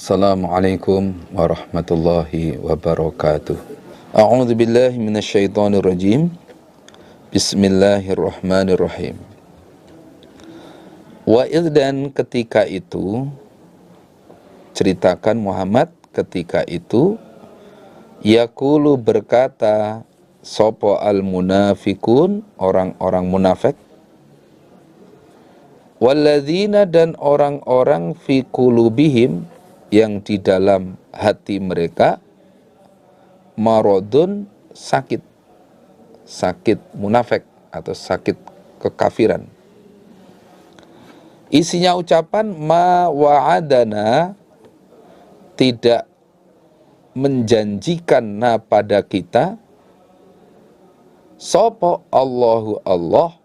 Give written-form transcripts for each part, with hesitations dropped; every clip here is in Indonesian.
Assalamualaikum warahmatullahi wabarakatuh. A'udzu billahi minasyaitonir rajim. Bismillahirrahmanirrahim. Wa iddan, ketika itu, ceritakan Muhammad ketika itu, yaqulu, berkata sopo al munafikun, orang-orang munafik, walladzina, dan orang-orang fi qulubihim, yang di dalam hati mereka, marodun, sakit munafik atau sakit kekafiran. Isinya ucapan ma wa'adana, tidak menjanjikan pada kita, sopo Allahu Allah,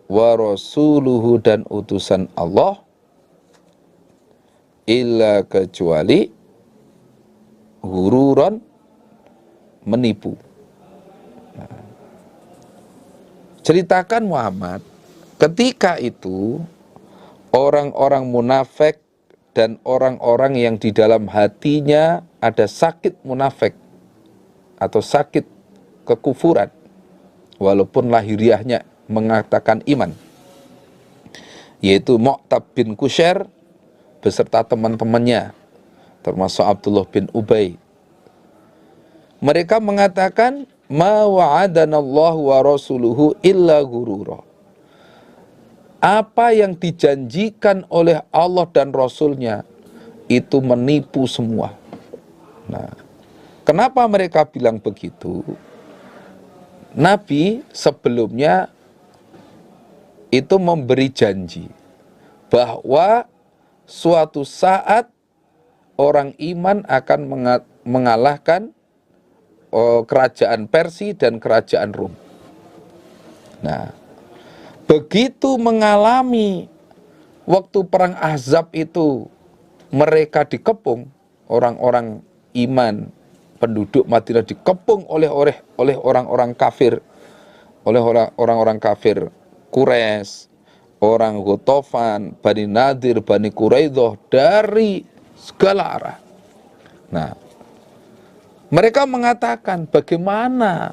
wa rasuluhu, dan utusan Allah, illa, kecuali hururon, menipu. Ceritakan Muhammad ketika itu orang-orang munafik dan orang-orang yang di dalam hatinya ada sakit munafik atau sakit kekufuran, walaupun lahiriahnya mengatakan iman, yaitu Mu'tab bin Qushair beserta teman-temannya, termasuk Abdullah bin Ubay. Mereka mengatakan, ma wa'adanallahu wa rasuluhu illa ghurura. Apa yang dijanjikan oleh Allah dan Rasulnya itu menipu semua. Nah, kenapa mereka bilang begitu? Nabi sebelumnya itu memberi janji bahwa suatu saat orang iman akan mengalahkan kerajaan Persia dan kerajaan Rom. Nah, begitu mengalami waktu perang Ahzab itu, mereka dikepung, orang-orang iman penduduk Madinah dikepung oleh orang-orang kafir, oleh orang-orang kafir Quraisy, orang Ghatafan, Bani Nadir, Bani Quraidah, dari segala arah. Nah, mereka mengatakan, bagaimana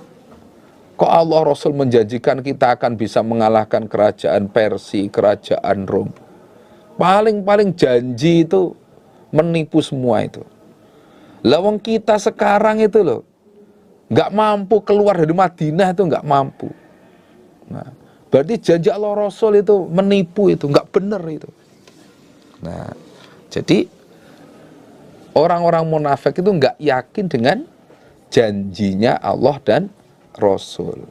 kok Allah Rasul menjanjikan kita akan bisa mengalahkan kerajaan Persia, kerajaan Rom? Paling-paling janji itu menipu semua itu. Lawang kita sekarang itu loh, nggak mampu keluar dari Madinah, itu nggak mampu. Nah, berarti janji Allah Rasul itu menipu, itu nggak benar itu. Nah, jadi orang-orang munafik itu nggak yakin dengan janjinya Allah dan Rasul.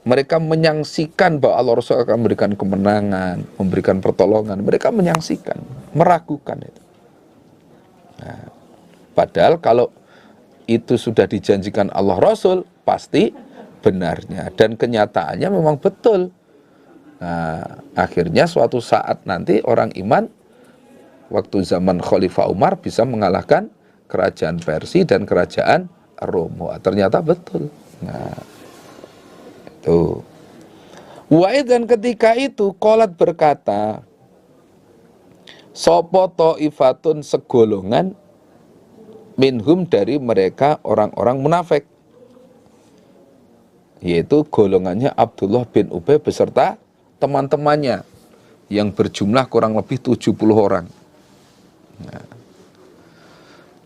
Mereka menyaksikan bahwa Allah Rasul akan memberikan kemenangan, memberikan pertolongan. Mereka menyaksikan, meragukan itu. Nah, padahal kalau itu sudah dijanjikan Allah Rasul, pasti benarnya. Dan kenyataannya memang betul. Nah, akhirnya suatu saat nanti orang iman, waktu zaman Khalifah Umar, bisa mengalahkan kerajaan Persia dan kerajaan Rom. Ternyata betul. Nah, itu. Wa'id, dan ketika itu qalat, berkata sopo ta'ifatun, segolongan, minhum, dari mereka orang-orang munafik, yaitu golongannya Abdullah bin Ubay beserta teman-temannya yang berjumlah kurang lebih 70 orang. Nah,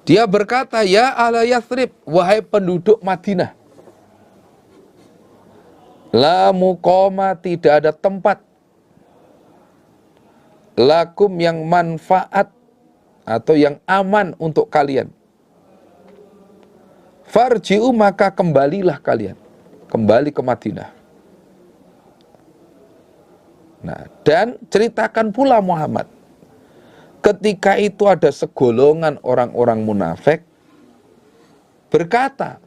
dia berkata, ya ala Yathrib, wahai penduduk Madinah, la muqama, tidak ada tempat, lakum, yang manfaat atau yang aman untuk kalian, farji'u, maka kembalilah kalian, kembali ke Madinah. Nah, dan ceritakan pula Muhammad, ketika itu ada segolongan orang-orang munafik berkata,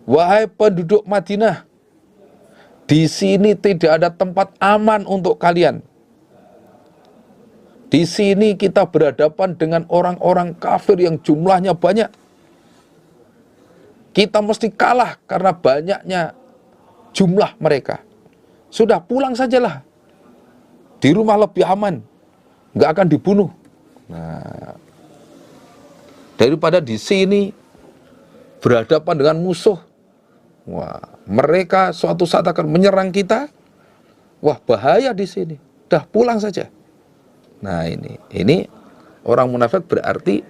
wahai penduduk Madinah, di sini tidak ada tempat aman untuk kalian. Di sini kita berhadapan dengan orang-orang kafir yang jumlahnya banyak. Kita mesti kalah karena banyaknya jumlah mereka. Sudah, pulang sajalah. Di rumah lebih aman, nggak akan dibunuh. Nah, daripada di sini berhadapan dengan musuh. Wah, mereka suatu saat akan menyerang kita. Wah, bahaya di sini. Dah pulang saja. Nah, ini orang munafik berarti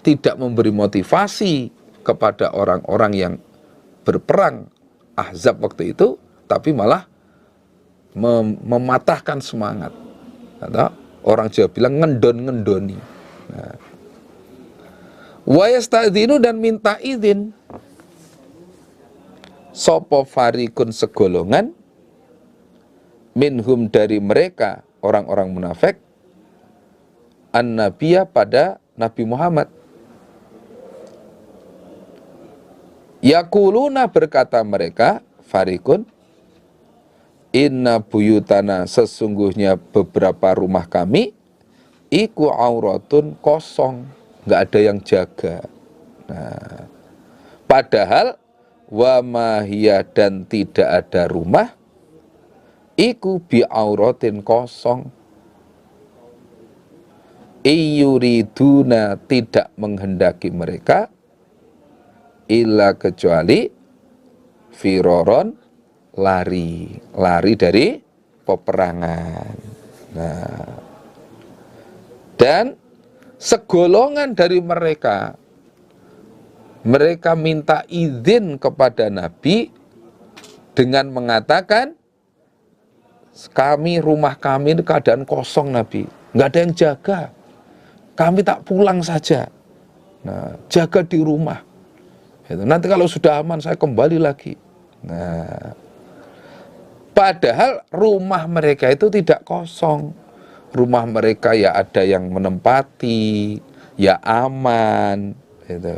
tidak memberi motivasi kepada orang-orang yang berperang Ahzab waktu itu, tapi malah mematahkan semangat. Atau orang Jawa bilang ngendon-ngendoni. Nah. Wa yasta'dzinu, dan minta izin sapa farikun segolongan minhum dari mereka orang-orang munafik an-nabiyya pada Nabi Muhammad. Yaquluna, berkata mereka farikun, inna buyutana, sesungguhnya beberapa rumah kami iku auratun, kosong, nggak ada yang jaga. Nah, padahal wa mahiyya, dan tidak ada rumah iku bi auratin, kosong. Iyuriduna, tidak menghendaki mereka illa, kecuali firoron, lari dari peperangan. Nah, dan segolongan dari mereka minta izin kepada Nabi dengan mengatakan, rumah kami ini keadaan kosong Nabi, nggak ada yang jaga, kami tak pulang saja. Nah, jaga di rumah. Nanti kalau sudah aman saya kembali lagi. Nah, padahal rumah mereka itu tidak kosong. Rumah mereka ya ada yang menempati, ya aman. Gitu.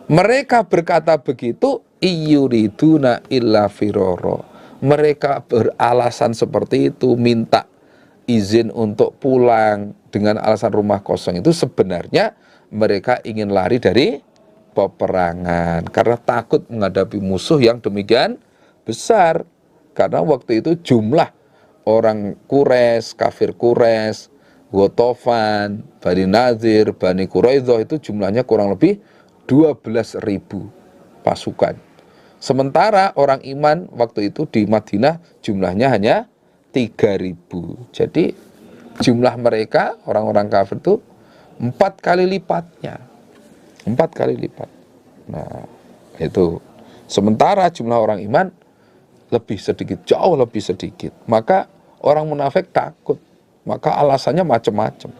Mereka berkata begitu, iyuriduna illa firoro. Mereka beralasan seperti itu, minta izin untuk pulang dengan alasan rumah kosong itu sebenarnya mereka ingin lari dari peperangan karena takut menghadapi musuh yang demikian besar. Karena waktu itu jumlah orang Quraisy, kafir Quraisy, Ghatafan, Bani Nadir, Bani Quraidah itu jumlahnya kurang lebih 12.000 pasukan. Sementara orang iman waktu itu di Madinah jumlahnya hanya 3.000. Jadi jumlah mereka orang-orang kafir itu 4 kali lipatnya. 4 kali lipat. Nah, itu. Sementara jumlah orang iman lebih sedikit, jauh lebih sedikit. Maka orang munafik takut. Maka alasannya macam-macam.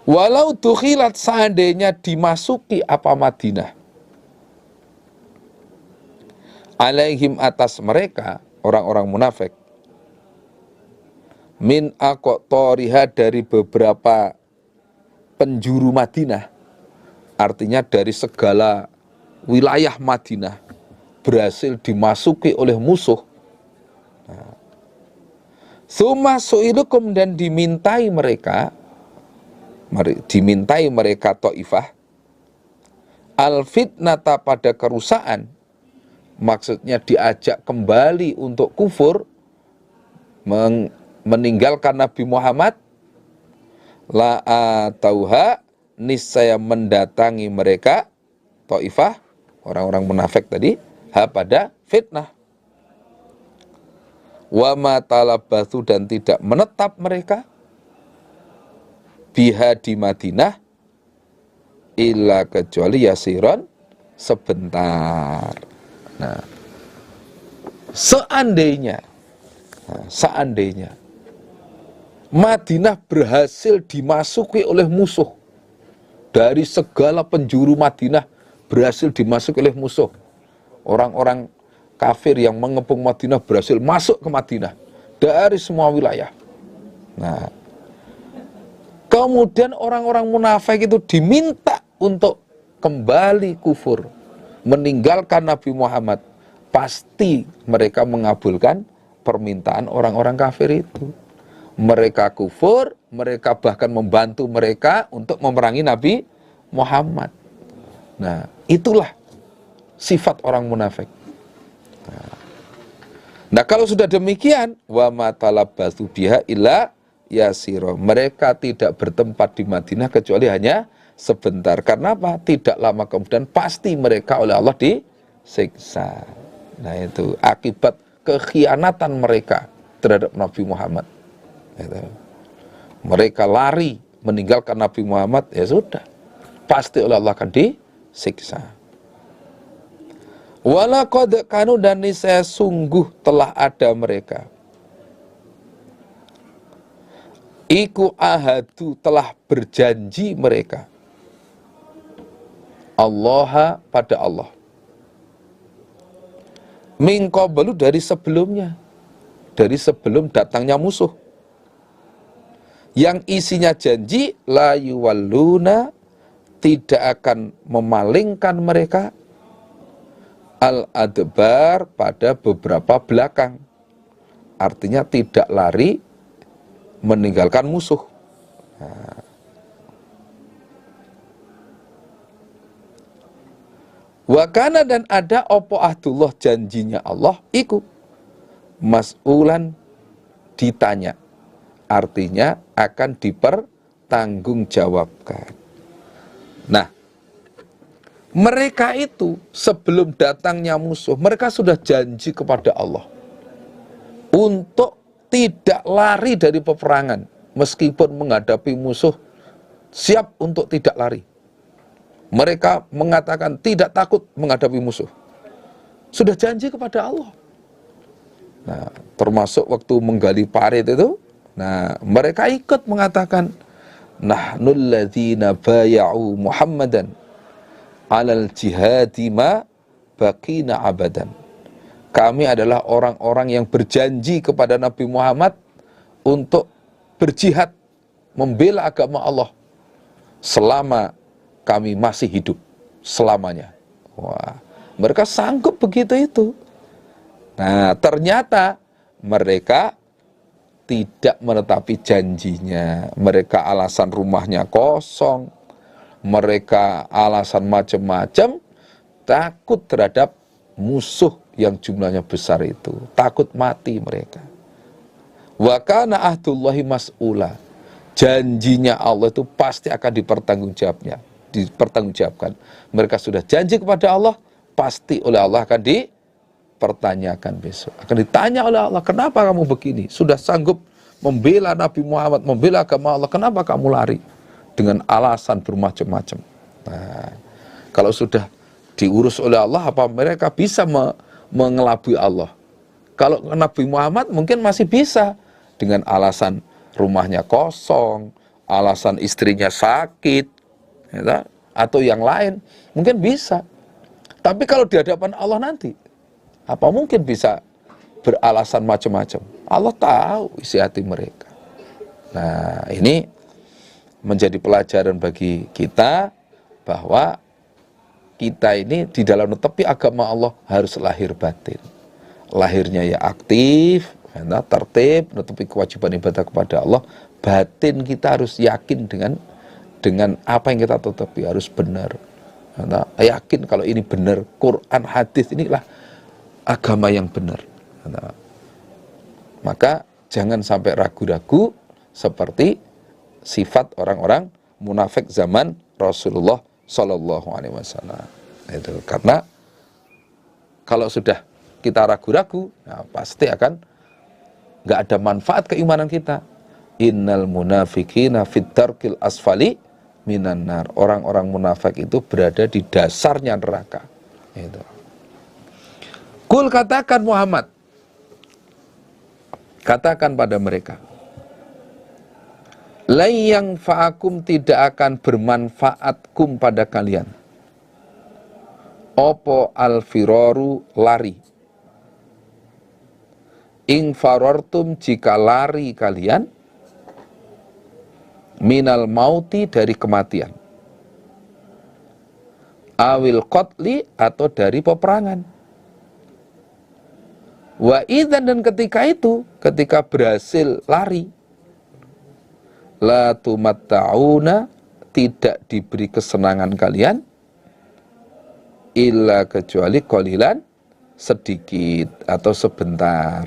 Walau dukhilat, seandainya dimasuki apa Madinah, alaihim, atas mereka orang-orang munafik, min aqtoriha, dari beberapa penjuru Madinah, artinya dari segala wilayah Madinah berhasil dimasuki oleh musuh. Nah, summa su'ilukum, dan dimintai mereka Taifah al-fitnata, pada kerusakan, maksudnya diajak kembali untuk kufur, meninggalkan Nabi Muhammad, la atauha, niscaya mendatangi mereka Taifah, orang-orang munafik tadi, pada fitnah. Wa ma talabathu, dan tidak menetap mereka biha, di Madinah, illa, kecuali yasiron, sebentar. Nah, seandainya Madinah berhasil dimasuki oleh musuh, dari segala penjuru Madinah berhasil dimasuki oleh musuh, orang-orang kafir yang mengepung Madinah berhasil masuk ke Madinah dari semua wilayah. Nah, kemudian orang-orang munafik itu diminta untuk kembali kufur, meninggalkan Nabi Muhammad, pasti mereka mengabulkan permintaan orang-orang kafir itu. Mereka kufur, mereka bahkan membantu mereka untuk memerangi Nabi Muhammad. Nah, itulah sifat orang munafik. Nah, kalau sudah demikian, wa ma talabbatsu biha illa yasira, mereka tidak bertempat di Madinah kecuali hanya sebentar. Karena apa? Tidak lama kemudian pasti mereka oleh Allah disiksa. Nah itu akibat kekhianatan mereka terhadap Nabi Muhammad. Gitu. Mereka lari meninggalkan Nabi Muhammad, ya sudah, pasti oleh Allah akan disiksa. Walaqad kanu, dan niscaya sungguh telah ada mereka. Iku ahadu, telah berjanji mereka. Allah, pada Allah. Min qablu, dari sebelumnya. Dari sebelum datangnya musuh. Yang isinya janji, la yuwalluna, tidak akan memalingkan mereka, al-adbar, pada beberapa belakang. Artinya tidak lari meninggalkan musuh. Nah. Wakana, dan ada opo ahdullah, janjinya Allah, iku mas'ulan, ditanya. Artinya akan dipertanggungjawabkan. Nah, mereka itu sebelum datangnya musuh, mereka sudah janji kepada Allah untuk tidak lari dari peperangan, meskipun menghadapi musuh, siap untuk tidak lari. Mereka mengatakan tidak takut menghadapi musuh. Sudah janji kepada Allah. Nah, termasuk waktu menggali parit itu, nah, mereka ikut mengatakan, nahnul ladzina baya'u Muhammadan alal jihadi ma baqina abadan. Kami adalah orang-orang yang berjanji kepada Nabi Muhammad untuk berjihad, membela agama Allah selama kami masih hidup, selamanya. Wah, mereka sanggup begitu itu. Nah, ternyata mereka tidak menetapi janjinya. Mereka alasan rumahnya kosong, mereka alasan macam-macam, takut terhadap musuh yang jumlahnya besar itu, takut mati mereka. Wa kana ahdullahi mas'ula, janjinya Allah itu pasti akan dipertanggungjawabkan. Mereka sudah janji kepada Allah, pasti oleh Allah akan dipertanyakan besok. Akan ditanya oleh Allah, kenapa kamu begini? Sudah sanggup membela Nabi Muhammad, membela agama Allah, kenapa kamu lari? Dengan alasan bermacam-macam. Nah, kalau sudah diurus oleh Allah, apa mereka bisa mengelabui Allah? Kalau Nabi Muhammad mungkin masih bisa dengan alasan rumahnya kosong, alasan istrinya sakit, ya, atau yang lain, mungkin bisa. Tapi kalau di hadapan Allah nanti, apa mungkin bisa beralasan macam-macam? Allah tahu isi hati mereka. Nah, ini menjadi pelajaran bagi kita bahwa kita ini di dalam menepi agama Allah harus lahir batin. Lahirnya ya aktif, tertib, menepi kewajiban ibadah kepada Allah. Batin kita harus yakin dengan apa yang kita tetepi, harus benar. Yakin kalau ini benar, Quran, hadis, inilah agama yang benar. Maka jangan sampai ragu-ragu seperti sifat orang-orang munafik zaman Rasulullah Sallallahu Alaihi Wasallam. Itu karena kalau sudah kita ragu-ragu, nah pasti akan nggak ada manfaat keimanan kita. Innal munafiqina fit darkil asfali minan nar. Orang-orang munafik itu berada di dasarnya neraka. Itu. Kul, katakan Muhammad, katakan pada mereka, la yang fa'akum, tidak akan bermanfaatkum pada kalian. Opo al-firaru, lari. Ing farortum, jika lari kalian, minal mauti, dari kematian. Awil qatli, atau dari peperangan. Wa idzan, dan ketika itu, ketika berhasil lari, la tumatta'una, tidak diberi kesenangan kalian, illa, kecuali qalilan, sedikit atau sebentar.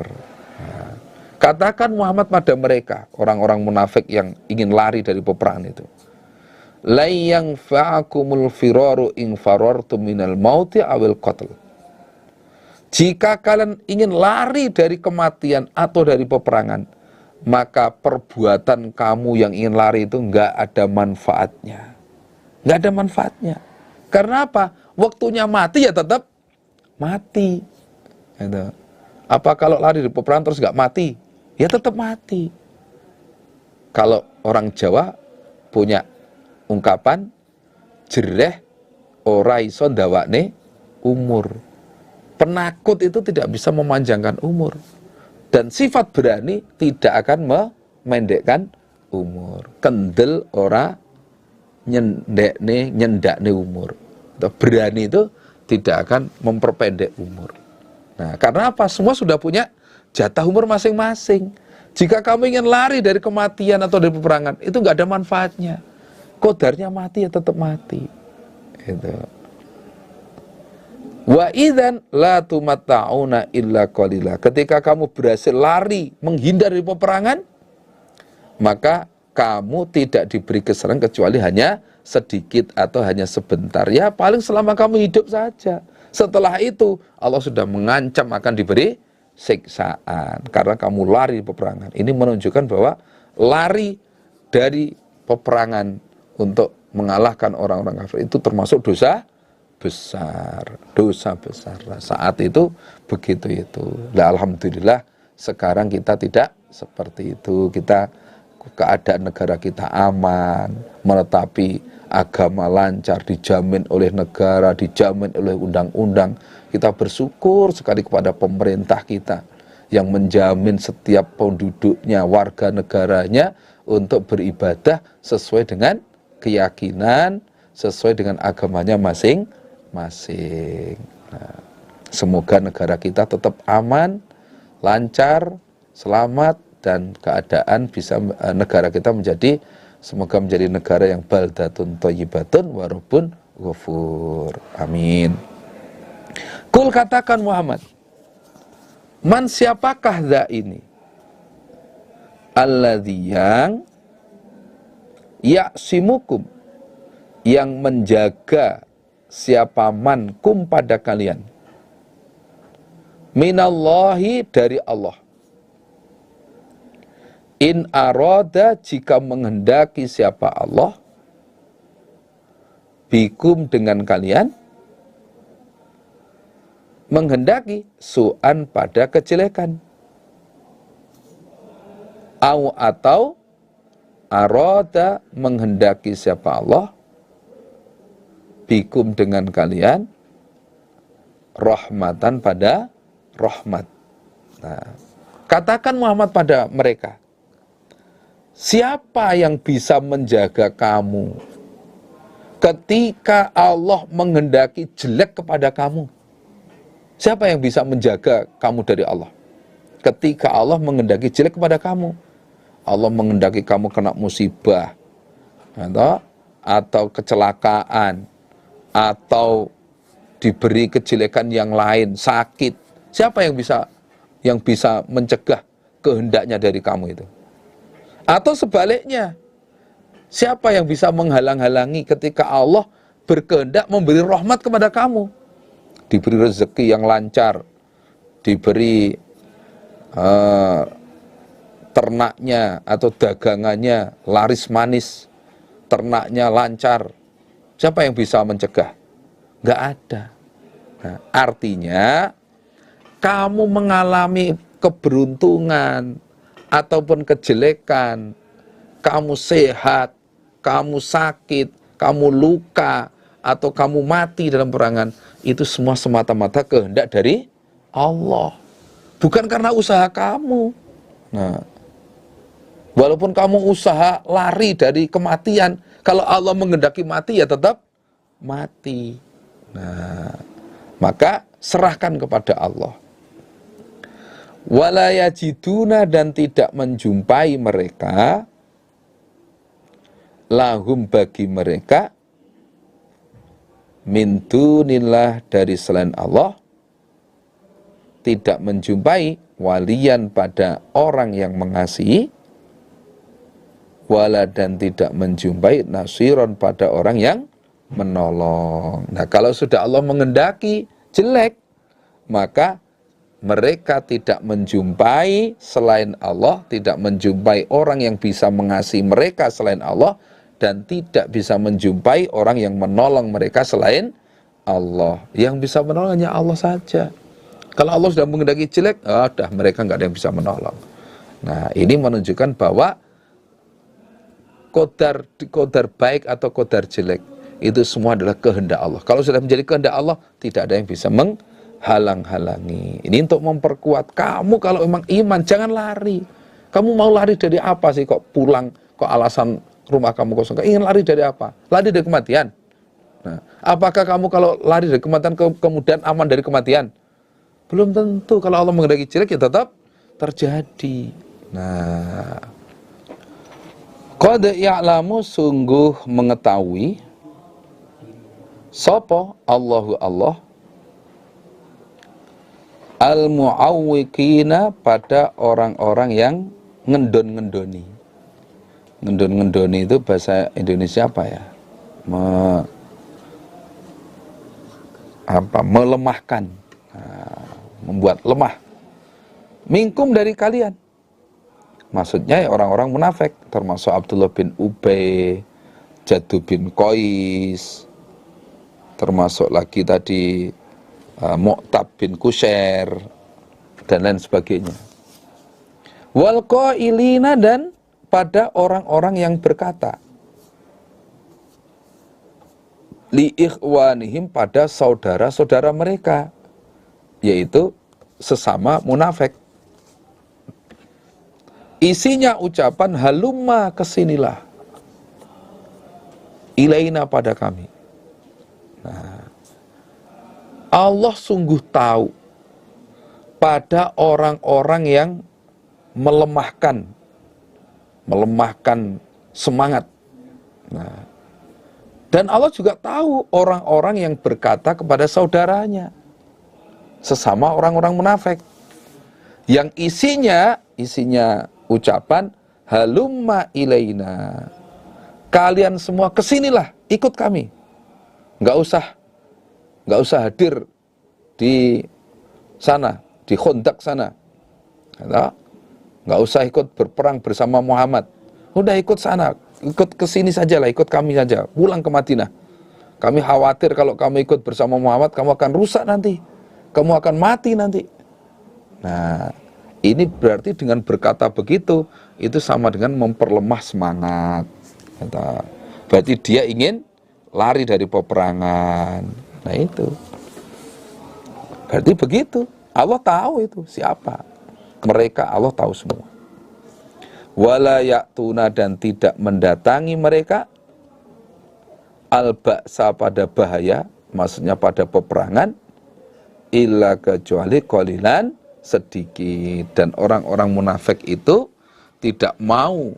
Nah, katakan Muhammad pada mereka, orang-orang munafik yang ingin lari dari peperangan itu, la yanfa'akumul firaru in farartum minal mauti awil qatl. Jika kalian ingin lari dari kematian atau dari peperangan, maka perbuatan kamu yang ingin lari itu nggak ada manfaatnya. Nggak ada manfaatnya. Karena apa? Waktunya mati ya tetap mati. Gitu. Apa kalau lari dari peperangan terus nggak mati? Ya tetap mati. Kalau orang Jawa punya ungkapan, jereh ora iso ndawakne umur. Penakut itu tidak bisa memanjangkan umur. Dan sifat berani tidak akan memendekkan umur. Kendel ora nyendakne umur. Berani itu tidak akan memperpendek umur. Nah, karena apa? Semua sudah punya jatah umur masing-masing. Jika kamu ingin lari dari kematian atau dari peperangan, itu nggak ada manfaatnya. Kodarnya mati ya tetap mati. Gitu. Wa idzan la tumatta'una illa qalila. Ketika kamu berhasil lari, menghindar dari peperangan, maka kamu tidak diberi kesenangan kecuali hanya sedikit atau hanya sebentar. Ya paling selama kamu hidup saja. Setelah itu Allah sudah mengancam akan diberi siksaan karena kamu lari di peperangan. Ini menunjukkan bahwa lari dari peperangan untuk mengalahkan orang-orang kafir itu termasuk dosa besar. Saat itu begitu itu. Nah, alhamdulillah sekarang kita tidak seperti itu. Keadaan negara kita aman, menetapi agama lancar, dijamin oleh negara, dijamin oleh undang-undang. Kita bersyukur sekali kepada pemerintah kita yang menjamin setiap penduduknya, warga negaranya untuk beribadah sesuai dengan keyakinan, sesuai dengan agamanya masing-masing. Nah, semoga negara kita tetap aman, lancar, selamat, dan keadaan bisa negara kita semoga menjadi negara yang baldatun thayyibatun wa rabbun ghafur. Amin. Kul katakan Muhammad, man siapakah za ini? Alladzi yang ya'simukum, yang menjaga siapa man kum pada kalian, minallahi dari Allah. In aroda jika menghendaki siapa Allah, bikum dengan kalian, menghendaki su'an pada kejelekan, au atau aroda menghendaki siapa Allah, bikum dengan kalian, rahmatan pada rahmat. Nah, katakan Muhammad pada mereka, siapa yang bisa menjaga kamu ketika Allah menghendaki jelek kepada kamu? Siapa yang bisa menjaga kamu dari Allah ketika Allah menghendaki jelek kepada kamu? Allah menghendaki kamu kena musibah atau kecelakaan atau diberi kejelekan yang lain, sakit. Siapa yang bisa mencegah kehendaknya dari kamu itu? Atau sebaliknya, siapa yang bisa menghalang-halangi ketika Allah berkehendak memberi rahmat kepada kamu? Diberi rezeki yang lancar, diberi ternaknya atau dagangannya laris manis, ternaknya lancar. Siapa yang bisa mencegah? Nggak ada. Nah, artinya kamu mengalami keberuntungan ataupun kejelekan, kamu sehat, kamu sakit, kamu luka, atau kamu mati dalam peperangan, itu semua semata-mata kehendak dari Allah, bukan karena usaha kamu. Nah, walaupun kamu usaha lari dari kematian, kalau Allah menghendaki mati ya tetap mati. Nah, maka serahkan kepada Allah. Wala yajiduna, dan tidak menjumpai mereka, lahum bagi mereka, min dunillah dari selain Allah, tidak menjumpai walian pada orang yang mengasihi, wala dan tidak menjumpai nasiron pada orang yang menolong. Nah, kalau sudah Allah mengendaki jelek, maka mereka tidak menjumpai selain Allah, tidak menjumpai orang yang bisa mengasihi mereka selain Allah, dan tidak bisa menjumpai orang yang menolong mereka selain Allah. Yang bisa menolong hanya Allah saja. Kalau Allah sudah mengendaki jelek, dah mereka nggak ada yang bisa menolong. Nah, ini menunjukkan bahwa kodar baik atau kodar jelek itu semua adalah kehendak Allah. Kalau sudah menjadi kehendak Allah, tidak ada yang bisa menghalang-halangi. Ini untuk memperkuat kamu. Kalau memang iman, jangan lari. Kamu mau lari dari apa sih? Kok pulang, kok alasan rumah kamu kosong? Ingin lari dari apa? Lari dari kematian. Nah, apakah kamu kalau lari dari kematian kemudian aman dari kematian? Belum tentu. Kalau Allah menghendaki jelek, ya tetap terjadi. Nah, qad ya'lamu, sungguh mengetahui, sapa Allahu Allah, al-mu'awwiqina, pada orang-orang yang ngendon-ngendoni. Ngendon-ngendoni itu bahasa Indonesia apa ya? Melemahkan, membuat lemah. Minkum, dari kalian. Maksudnya ya orang-orang munafik, termasuk Abdullah bin Ubay, Jadu bin Qais, termasuk lagi tadi Mu'tab bin Kusyair, dan lain sebagainya. Wal qailina, dan pada orang-orang yang berkata, li ikhwanihim, pada saudara-saudara mereka, yaitu sesama munafik. Isinya ucapan halumma, kesinilah, ilaina, pada kami. Nah, Allah sungguh tahu pada orang-orang yang melemahkan semangat. Nah, dan Allah juga tahu orang-orang yang berkata kepada saudaranya, sesama orang-orang munafik, yang isinya ucapan halumma ilaina, kalian semua kesinilah, ikut kami, nggak usah hadir di sana, di Khandaq sana, nggak usah ikut berperang bersama Muhammad, udah ikut sana, ikut kesini saja lah, ikut kami saja, pulang ke Madinah. Kami khawatir kalau kamu ikut bersama Muhammad, kamu akan rusak nanti, kamu akan mati nanti. Nah, ini berarti dengan berkata begitu, itu sama dengan memperlemah semangat. Berarti dia ingin lari dari peperangan. Nah itu. Berarti begitu. Allah tahu itu siapa. Mereka Allah tahu semua. Wala ya'tuna, dan tidak mendatangi mereka, al-ba'sa, pada bahaya, maksudnya pada peperangan, illa, kecuali qalilan, sedikit. Dan orang-orang munafik itu tidak mau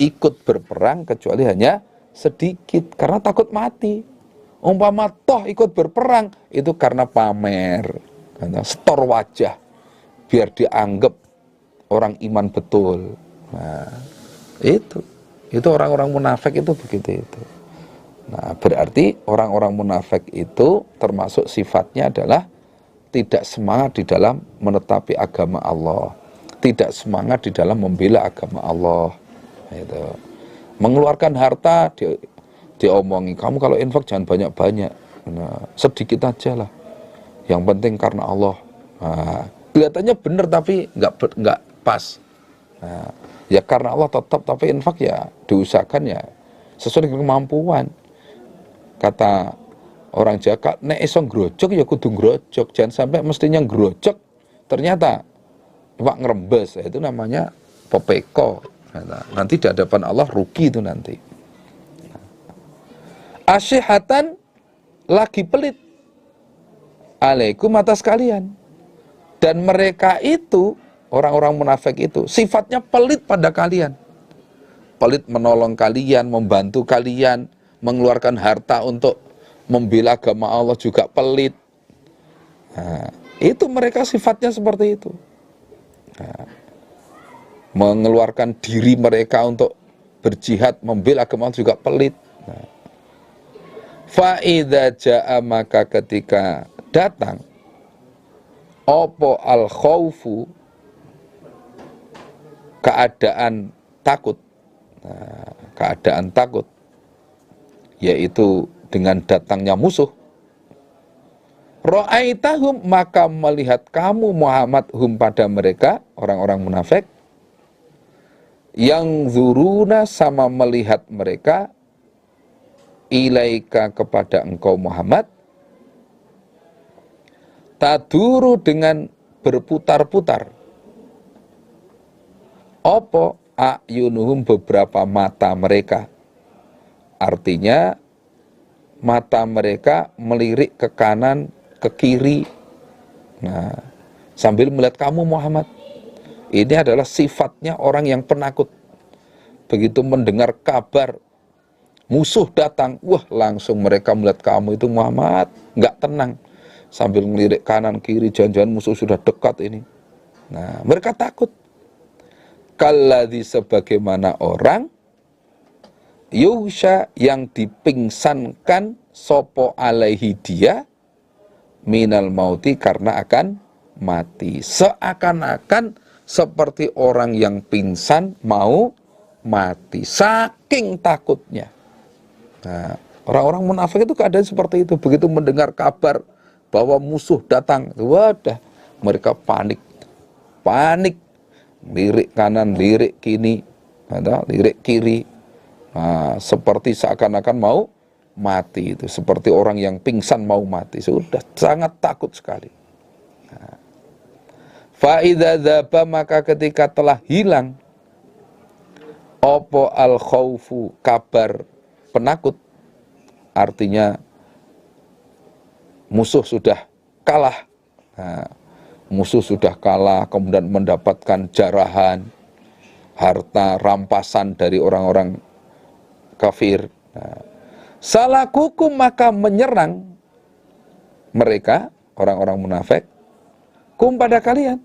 ikut berperang kecuali hanya sedikit, karena takut mati. Umpama toh ikut berperang itu karena pamer, karena setor wajah biar dianggap orang iman betul. Nah, itu orang-orang munafik itu begitu itu. Nah, berarti orang-orang munafik itu termasuk sifatnya adalah tidak semangat di dalam menetapi agama Allah, tidak semangat di dalam membela agama Allah. Itu. Mengeluarkan harta diomongi, kamu kalau infak jangan banyak-banyak, nah, sedikit aja lah, yang penting karena Allah. Nah, kelihatannya benar tapi nggak pas. Nah, ya karena Allah tetap, tapi infak ya diusahakan ya sesuai dengan kemampuan. Kata orang Jawa, nek iso ngrojok ya kudu ngrojok, jangan sampai mestinya ngrojok ternyata Pak ngerembes, itu namanya popeko. Nanti di hadapan Allah rugi itu nanti. Asyihatan, lagi pelit, alaikum, atas kalian. Dan mereka itu, orang-orang munafik itu, sifatnya pelit pada kalian. Pelit menolong kalian, membantu kalian, mengeluarkan harta untuk membela agama Allah juga pelit. Nah, itu mereka sifatnya seperti itu. Nah, mengeluarkan diri mereka untuk berjihad, membela agama Allah juga pelit. Nah, fa idza jaa, maka ketika datang opo al khaufu, keadaan takut. Nah, keadaan takut yaitu dengan datangnya musuh. Ra'aitahum, maka melihat kamu Muhammad hum pada mereka, orang-orang munafik, yang zuruna, sama melihat mereka, ilaika, kepada engkau Muhammad, taduru, dengan berputar-putar, opo a'yunuhum, beberapa mata mereka. Artinya mata mereka melirik ke kanan, ke kiri. Nah, sambil melihat kamu Muhammad. Ini adalah sifatnya orang yang penakut. Begitu mendengar kabar musuh datang, wah, langsung mereka melihat kamu itu Muhammad, nggak tenang. Sambil melirik kanan kiri, jangan-jangan musuh sudah dekat ini. Nah, mereka takut. Kalladzi, sebagaimana orang yusha, yang dipingsankan, sopo alaihi, dia, minal mauti, karena akan mati. Seakan-akan seperti orang yang pingsan mau mati, saking takutnya. Nah, orang-orang munafik itu keadaan seperti itu. Begitu mendengar kabar bahwa musuh datang, wadah, mereka panik, lirik kanan, lirik kiri, lirik kiri. Nah, seperti seakan-akan mau mati itu, seperti orang yang pingsan mau mati, sudah sangat takut sekali. Nah, fa idza dzaba, maka ketika telah hilang opo al khaufu, kabar penakut, artinya musuh sudah kalah. Nah, musuh sudah kalah, kemudian mendapatkan jarahan, harta rampasan dari orang-orang kafir. Nah, salakukum, maka menyerang mereka, orang-orang munafik, kum, pada kalian,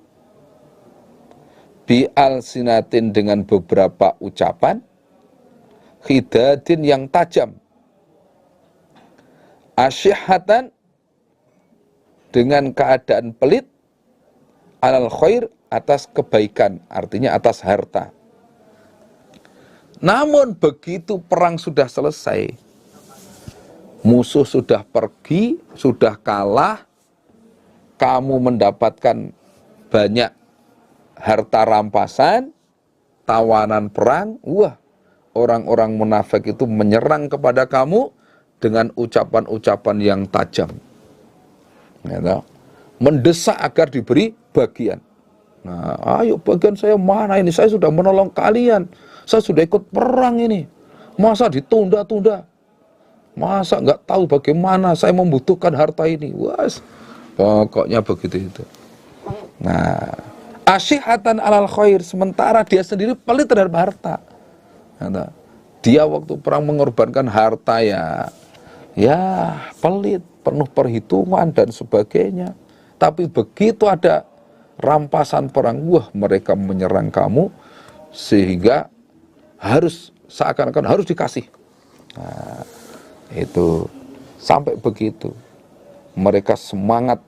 bi alsinatin, dengan beberapa ucapan, khidadin, yang tajam, asyihatan, dengan keadaan pelit, alal khair, atas kebaikan, artinya atas harta. Namun begitu perang sudah selesai, musuh sudah pergi, sudah kalah, kamu mendapatkan banyak harta rampasan, tawanan perang, wah, orang-orang munafik itu menyerang kepada kamu dengan ucapan-ucapan yang tajam. Ya, mendesak agar diberi bagian. Nah, ayo bagian saya mana ini? Saya sudah menolong kalian. Saya sudah ikut perang ini. Masa ditunda-tunda? Masa nggak tahu bagaimana saya membutuhkan harta ini? Was, pokoknya begitu itu. Nah, asyihatan alal khair, sementara dia sendiri pelit terhadap harta. Nah, dia waktu perang mengorbankan harta, ya pelit, penuh perhitungan dan sebagainya. Tapi begitu ada rampasan perang, wah, mereka menyerang kamu sehingga harus, seakan-akan harus dikasih. Nah, itu sampai begitu mereka semangat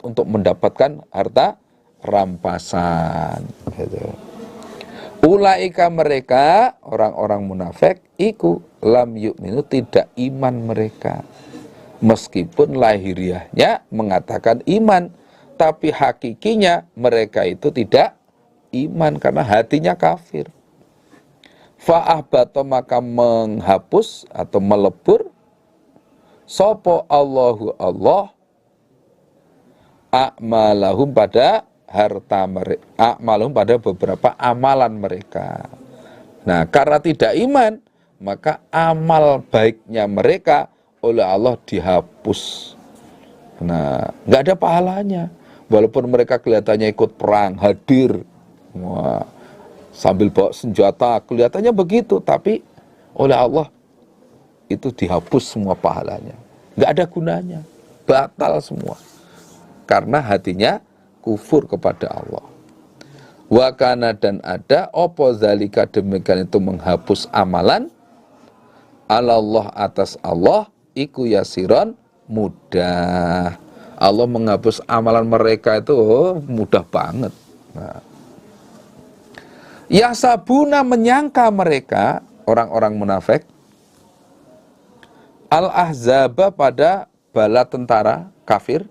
untuk mendapatkan harta rampasan. Gitu. Ulaika, mereka, orang-orang munafik, iku lam yu'minu, tidak iman mereka. Meskipun lahiriahnya mengatakan iman, tapi hakikinya mereka itu tidak iman karena hatinya kafir. Fa'ahbato, maka menghapus atau melebur sopo Allahu Allah a'malahum, pada harta mereka, a'malahum, pada beberapa amalan mereka. Nah, karena tidak iman, maka amal baiknya mereka oleh Allah dihapus. Nah, nggak ada pahalanya. Walaupun mereka kelihatannya ikut perang, hadir, wah, sambil bawa senjata, kelihatannya begitu, tapi oleh Allah itu dihapus semua pahalanya. Nggak ada gunanya, batal semua. Karena hatinya kufur kepada Allah. Wakana dan ada opo zalika demikian itu menghapus amalan Allah atas Allah iku yasiron mudah. Allah menghapus amalan mereka itu mudah banget. Nah. Yasabuna menyangka mereka orang-orang munafik al-ahzaba pada bala tentara kafir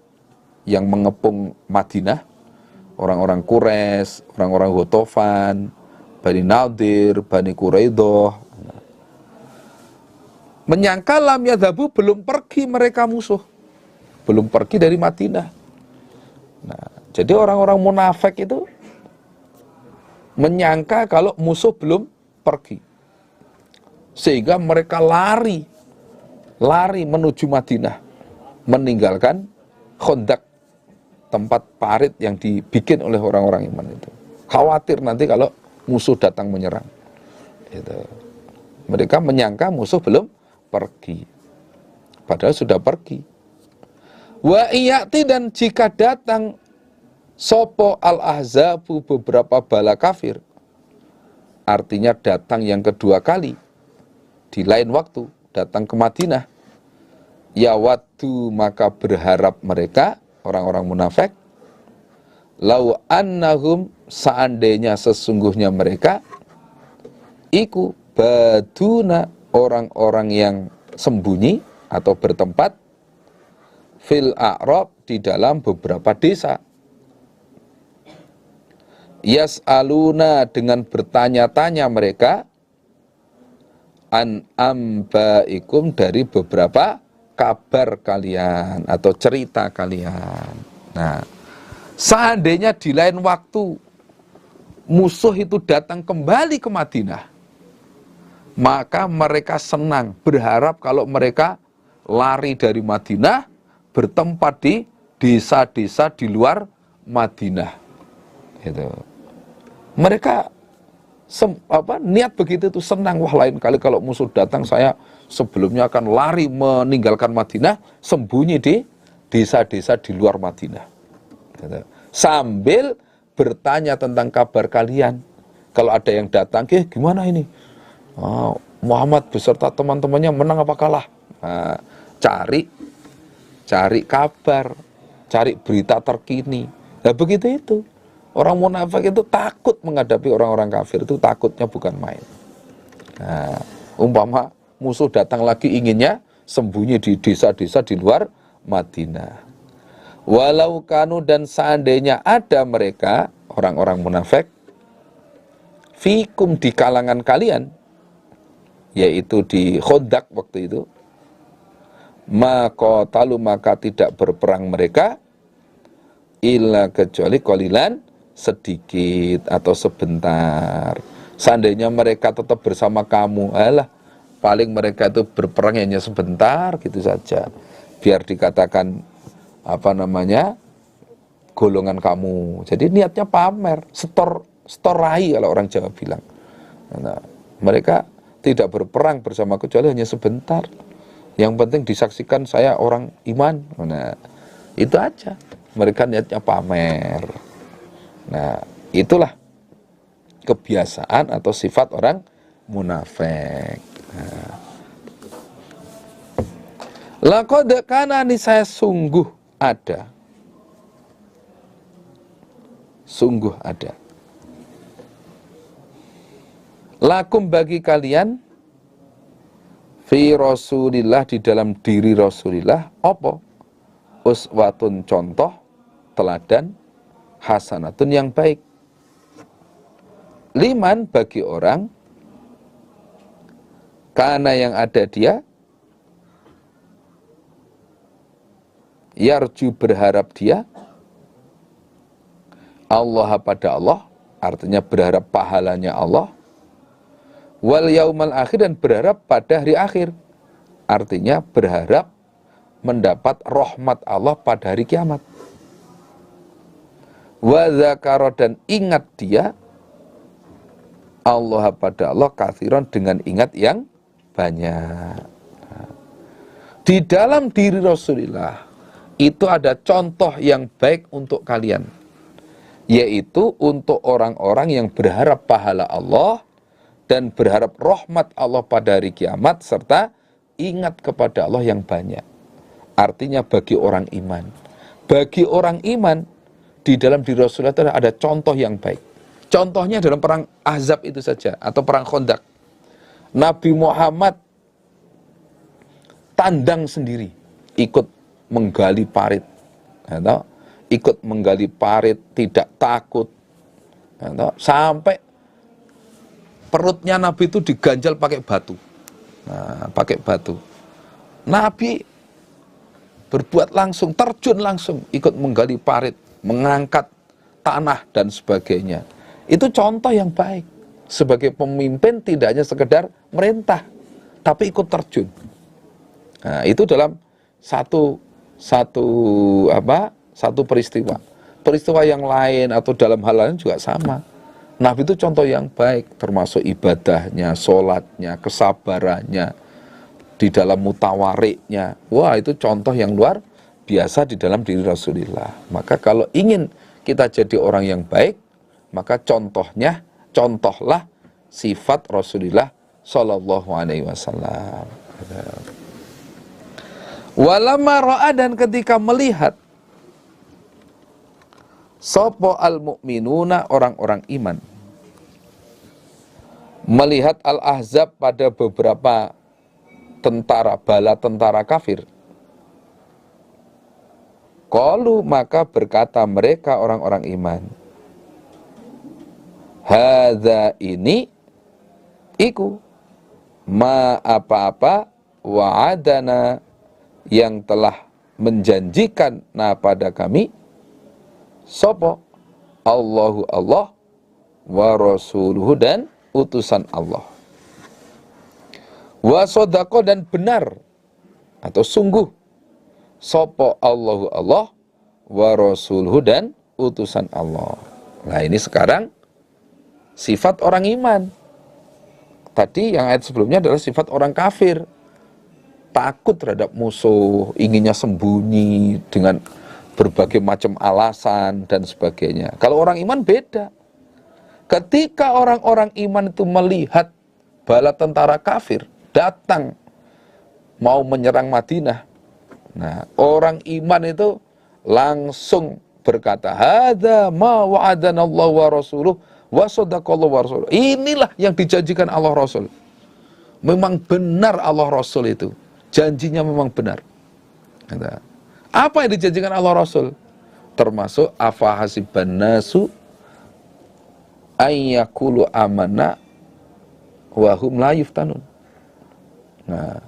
yang mengepung Madinah, orang-orang Quraisy, orang-orang Ghatafan, Bani Nadir, Bani Quraidah. Menyangka lam yadhabu belum pergi mereka musuh, belum pergi dari Madinah. Nah, jadi orang-orang munafik itu menyangka kalau musuh belum pergi, sehingga mereka lari menuju Madinah, meninggalkan Khandaq, tempat parit yang dibikin oleh orang-orang iman itu. Khawatir nanti kalau musuh datang menyerang. Gitu. Mereka menyangka musuh belum pergi, padahal sudah pergi. Wa iyati dan jika datang sopo al-ahzabu beberapa bala kafir, artinya datang yang kedua kali di lain waktu, datang ke Madinah, ya wadu maka berharap mereka orang-orang munafik lau annahum seandainya sesungguhnya mereka iku baduna orang-orang yang sembunyi atau bertempat fil a'rab di dalam beberapa desa. Yas'aluna dengan bertanya-tanya mereka an ambaikum dari beberapa kabar kalian atau cerita kalian. Nah, seandainya di lain waktu musuh itu datang kembali ke Madinah, maka mereka senang, berharap kalau mereka lari dari Madinah, bertempat di desa-desa di luar Madinah. Gitu. Mereka niat begitu itu, senang. Wah, lain kali kalau musuh datang, saya sebelumnya akan lari meninggalkan Madinah, sembunyi di desa-desa di luar Madinah. Gitu. Sambil bertanya tentang kabar kalian. Kalau ada yang datang, gimana ini? Muhammad beserta teman-temannya menang apa kalah? Nah, cari kabar, cari berita terkini. Nah, begitu itu. Orang munafik itu takut menghadapi orang-orang kafir, itu takutnya bukan main. Nah, umpama musuh datang lagi inginnya sembunyi di desa-desa di luar Madinah. Walau kanu dan seandainya ada mereka orang-orang munafik fikum di kalangan kalian, yaitu di Khandaq waktu itu, maka tidak berperang mereka illa kecuali qalilan sedikit atau sebentar. Seandainya mereka tetap bersama kamu, paling mereka itu berperang hanya sebentar gitu saja, biar dikatakan golongan kamu. Jadi niatnya pamer, setorai kalau orang Jawa bilang. Nah, mereka tidak berperang bersama kecuali hanya sebentar. Yang penting disaksikan saya orang iman. Nah, itu aja. Mereka niatnya pamer. Nah, itulah kebiasaan atau sifat orang munafik. Nah. Laqad kana niscaya sungguh ada. Sungguh ada. Lakum bagi kalian fi Rasulillah di dalam diri Rasulillah apa? Uswatun contoh, teladan, hasanatun yang baik. Liman bagi orang karena yang ada dia yarju berharap dia Allah pada Allah, artinya berharap pahalanya Allah, wal yaumal akhir dan berharap pada hari akhir, artinya berharap mendapat rahmat Allah pada hari kiamat. Wa dzakara dan ingat dia Allah pada Allah katsiran dengan ingat yang banyak. Di dalam diri Rasulullah itu ada contoh yang baik untuk kalian. yaitu untuk orang-orang yang berharap pahala Allah dan berharap rahmat Allah pada hari kiamat, serta ingat kepada Allah yang banyak. Artinya bagi orang iman. Bagi orang iman, di dalam diri Rasulullah itu ada contoh yang baik. Contohnya dalam perang Ahzab itu saja, atau perang Khandaq. Nabi Muhammad tandang sendiri, ikut menggali parit, atau ikut menggali parit, tidak takut, atau sampai perutnya Nabi itu diganjal pakai batu. Nah, pakai batu. Nabi berbuat langsung, terjun langsung, ikut menggali parit, mengangkat tanah dan sebagainya. Itu contoh yang baik. Sebagai pemimpin tidak hanya sekedar merintah, tapi ikut terjun. Nah, itu dalam satu peristiwa. Peristiwa yang lain atau dalam hal lain juga sama. Nabi itu contoh yang baik, termasuk ibadahnya, sholatnya, kesabarannya, di dalam mutawariknya. Wah, itu contoh yang luar biasa di dalam diri Rasulullah. Maka kalau ingin kita jadi orang yang baik, maka contohlah sifat Rasulullah Shallallahu Alaihi Wasallam. Walamma ra'a, dan ketika melihat sopo al-mu'minuna, orang-orang iman, melihat al-ahzab pada beberapa bala tentara kafir, qalu, maka berkata mereka orang-orang iman, hadza, ini iku ma apa-apa wa'adana, yang telah menjanjikan pada kami sopo Allahu Allah wa rasuluhu, dan utusan Allah, wa sodako, dan benar atau sungguh sopo Allahu Allah wa rasuluhu, dan utusan Allah. Nah, ini sekarang sifat orang iman. Tadi yang ayat sebelumnya adalah sifat orang kafir, takut terhadap musuh, inginnya sembunyi dengan berbagai macam alasan dan sebagainya. Kalau orang iman beda. Ketika orang-orang iman itu melihat bala tentara kafir datang mau menyerang Madinah, nah, orang iman itu langsung berkata, hadza ma wa'adana Allah wa rasuluh wa sadaqallahu wa rasuluh. Inilah yang dijanjikan Allah Rasul. Memang benar Allah Rasul itu, janjinya memang benar. Apa yang dijanjikan Allah Rasul? Termasuk afahasiban nasu ayyakulu amanna wa hum la yuftanun. Nah,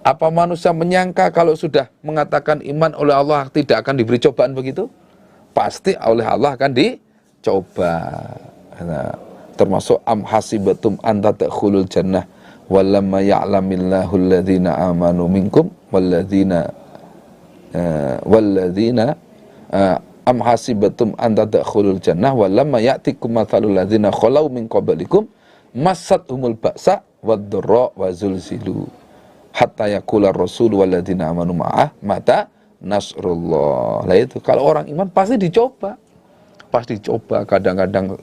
apa manusia menyangka kalau sudah mengatakan iman oleh Allah tidak akan diberi cobaan begitu? Pasti oleh Allah akan dicoba. Nah, termasuk am hasibatum an tadkhulul jannah walamma ya'lamillahu alladhina amanu minkum walladzina am hasibatum an tadkhulul jannah walamma ya'tikum mathalul ladzina khalau min qablikum massathumul ba'sa wad-dharra wa zulzilu hatta yaqula ar-rasul walladzina amanu ma'ah mata nasrullah. Lah itu kalau orang iman pasti dicoba. Kadang-kadang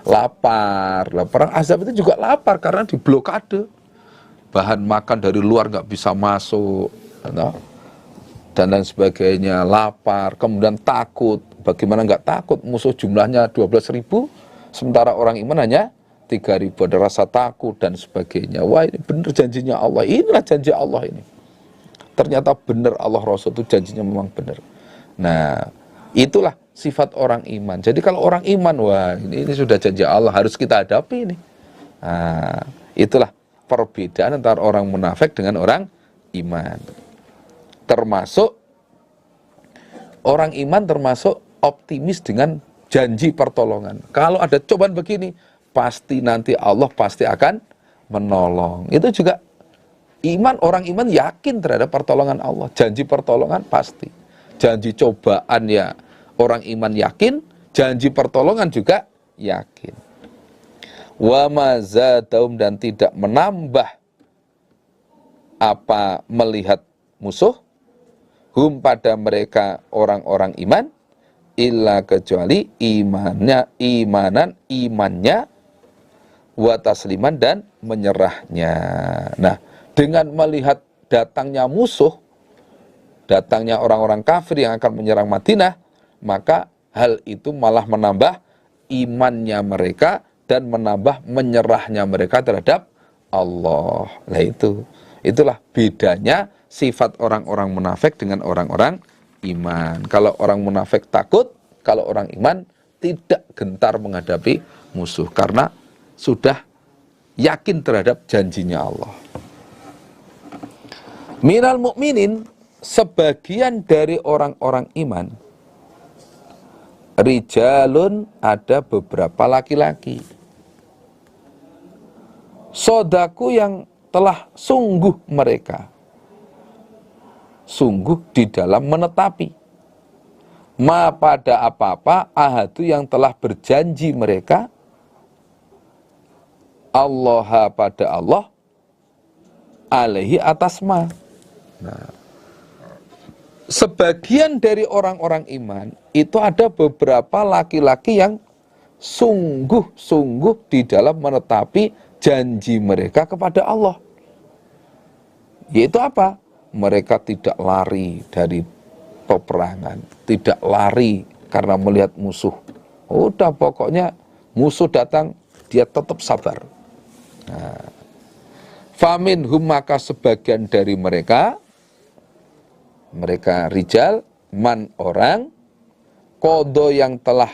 lapar. Perang Ahzab itu juga lapar karena diblokade. Bahan makan dari luar nggak bisa masuk, dan lain sebagainya. Lapar, kemudian takut. Bagaimana nggak takut? Musuh jumlahnya 12.000, sementara orang iman hanya 3.000. Ada rasa takut dan sebagainya. Wah, ini benar janjinya Allah. Inilah janji Allah ini. Ternyata benar Allah Rasul itu janjinya memang benar. Nah, itulah sifat orang iman. Jadi kalau orang iman, wah ini sudah janji Allah, harus kita hadapi ini. Nah, itulah perbedaan antara orang munafik dengan orang iman. Termasuk orang iman termasuk optimis dengan janji pertolongan. Kalau ada cobaan begini, pasti nanti Allah pasti akan menolong. Itu juga iman, orang iman yakin terhadap pertolongan Allah. Janji pertolongan pasti. Janji cobaan ya orang iman yakin, janji pertolongan juga yakin. Wa ma zadahum, dan tidak menambah apa melihat musuh, hum pada mereka orang-orang iman, illa kecuali imannya wa tasliman dan menyerahnya. Nah, dengan melihat datangnya musuh, datangnya orang-orang kafir yang akan menyerang Madinah, maka hal itu malah menambah imannya mereka dan menambah menyerahnya mereka terhadap Allah. Nah itulah bedanya sifat orang-orang munafik dengan orang-orang iman. Kalau orang munafik takut, kalau orang iman tidak gentar menghadapi musuh karena sudah yakin terhadap janjinya Allah. Minal mu'minin, sebagian dari orang-orang iman, rijalun, ada beberapa laki-laki, sodaku yang telah sungguh mereka, sungguh di dalam menetapi, ma pada apa-apa, ahadu yang telah berjanji mereka, Allah pada Allah, alaihi atas ma. Nah, sebagian dari orang-orang iman itu ada beberapa laki-laki yang sungguh-sungguh di dalam menetapi janji mereka kepada Allah. Yaitu apa? Mereka tidak lari dari peperangan, tidak lari karena melihat musuh. Udah pokoknya musuh datang, dia tetap sabar. Nah, faminhum, maka sebagian dari mereka rijal, man orang, kodo yang telah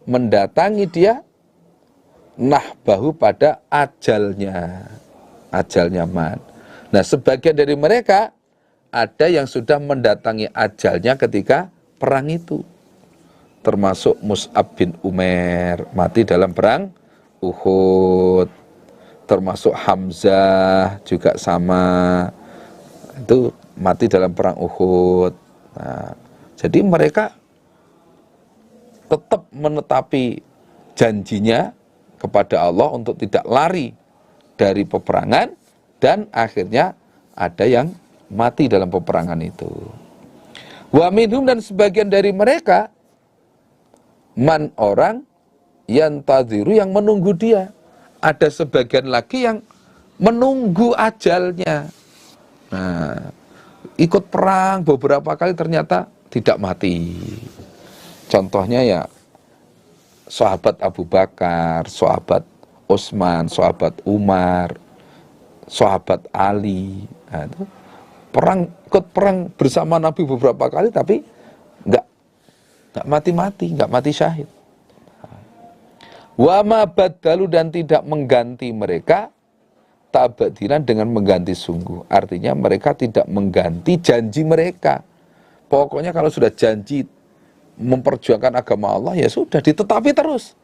mendatangi dia, nahbahu pada ajalnya man. Nah, sebagian dari mereka ada yang sudah mendatangi ajalnya ketika perang itu, termasuk Mus'ab bin Umair mati dalam perang Uhud, termasuk Hamzah juga sama, itu mati dalam perang Uhud. Nah, jadi mereka tetap menetapi janjinya kepada Allah untuk tidak lari dari peperangan, dan akhirnya ada yang mati dalam peperangan itu. Wa minhum, dan sebagian dari mereka, man orang, yantadhiru yang menunggu dia. Ada sebagian lagi yang menunggu ajalnya. Nah, ikut perang beberapa kali ternyata tidak mati. Contohnya ya sahabat Abu Bakar, sahabat Utsman, sahabat Umar, sahabat Ali. Nah, itu ikut perang bersama Nabi beberapa kali tapi nggak mati-mati, nggak mati syahid. Wa ma badalu, dan tidak mengganti mereka tabdilan dengan mengganti sungguh. Artinya mereka tidak mengganti janji mereka. Pokoknya kalau sudah janji memperjuangkan agama Allah, ya sudah ditetapi terus.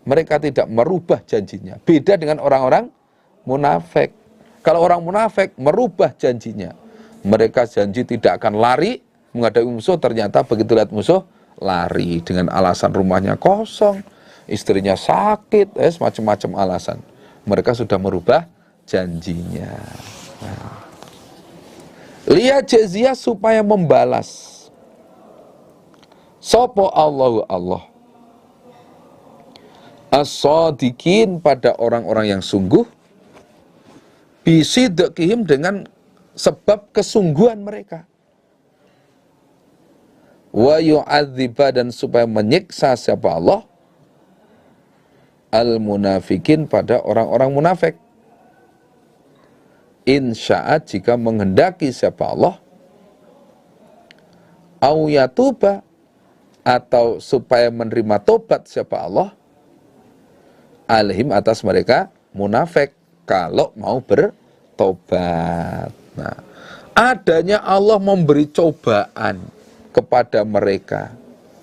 Mereka tidak merubah janjinya. Beda dengan orang-orang munafik. Kalau orang munafik merubah janjinya. Mereka janji tidak akan lari menghadapi musuh, ternyata begitu lihat musuh lari dengan alasan rumahnya kosong, istrinya sakit, macam-macam alasan. Mereka sudah merubah janjinya. Nah, lihat jaziyah, supaya membalas sopo Allahu Allah as-sadiqin, pada orang-orang yang sungguh, bisidqihim, dengan sebab kesungguhan mereka, wa yu'adziba, dan supaya menyiksa siapa Allah al-munafikin, pada orang-orang munafik, insya'at, jika menghendaki siapa Allah, au yatuba, atau supaya menerima tobat siapa Allah, alaihim, atas mereka munafik, kalau mau bertobat. Nah, adanya Allah memberi cobaan kepada mereka,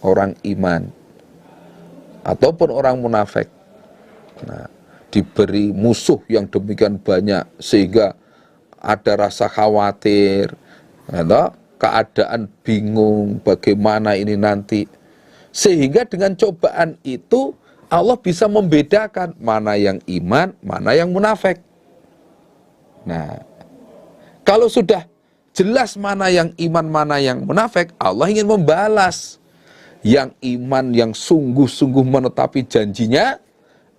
orang iman ataupun orang munafik. Nah, diberi musuh yang demikian banyak sehingga ada rasa khawatir, atau keadaan bingung bagaimana ini nanti, sehingga dengan cobaan itu Allah bisa membedakan mana yang iman, mana yang munafik. Nah, kalau sudah jelas mana yang iman, mana yang munafik, Allah ingin membalas yang iman, yang sungguh-sungguh menetapi janjinya,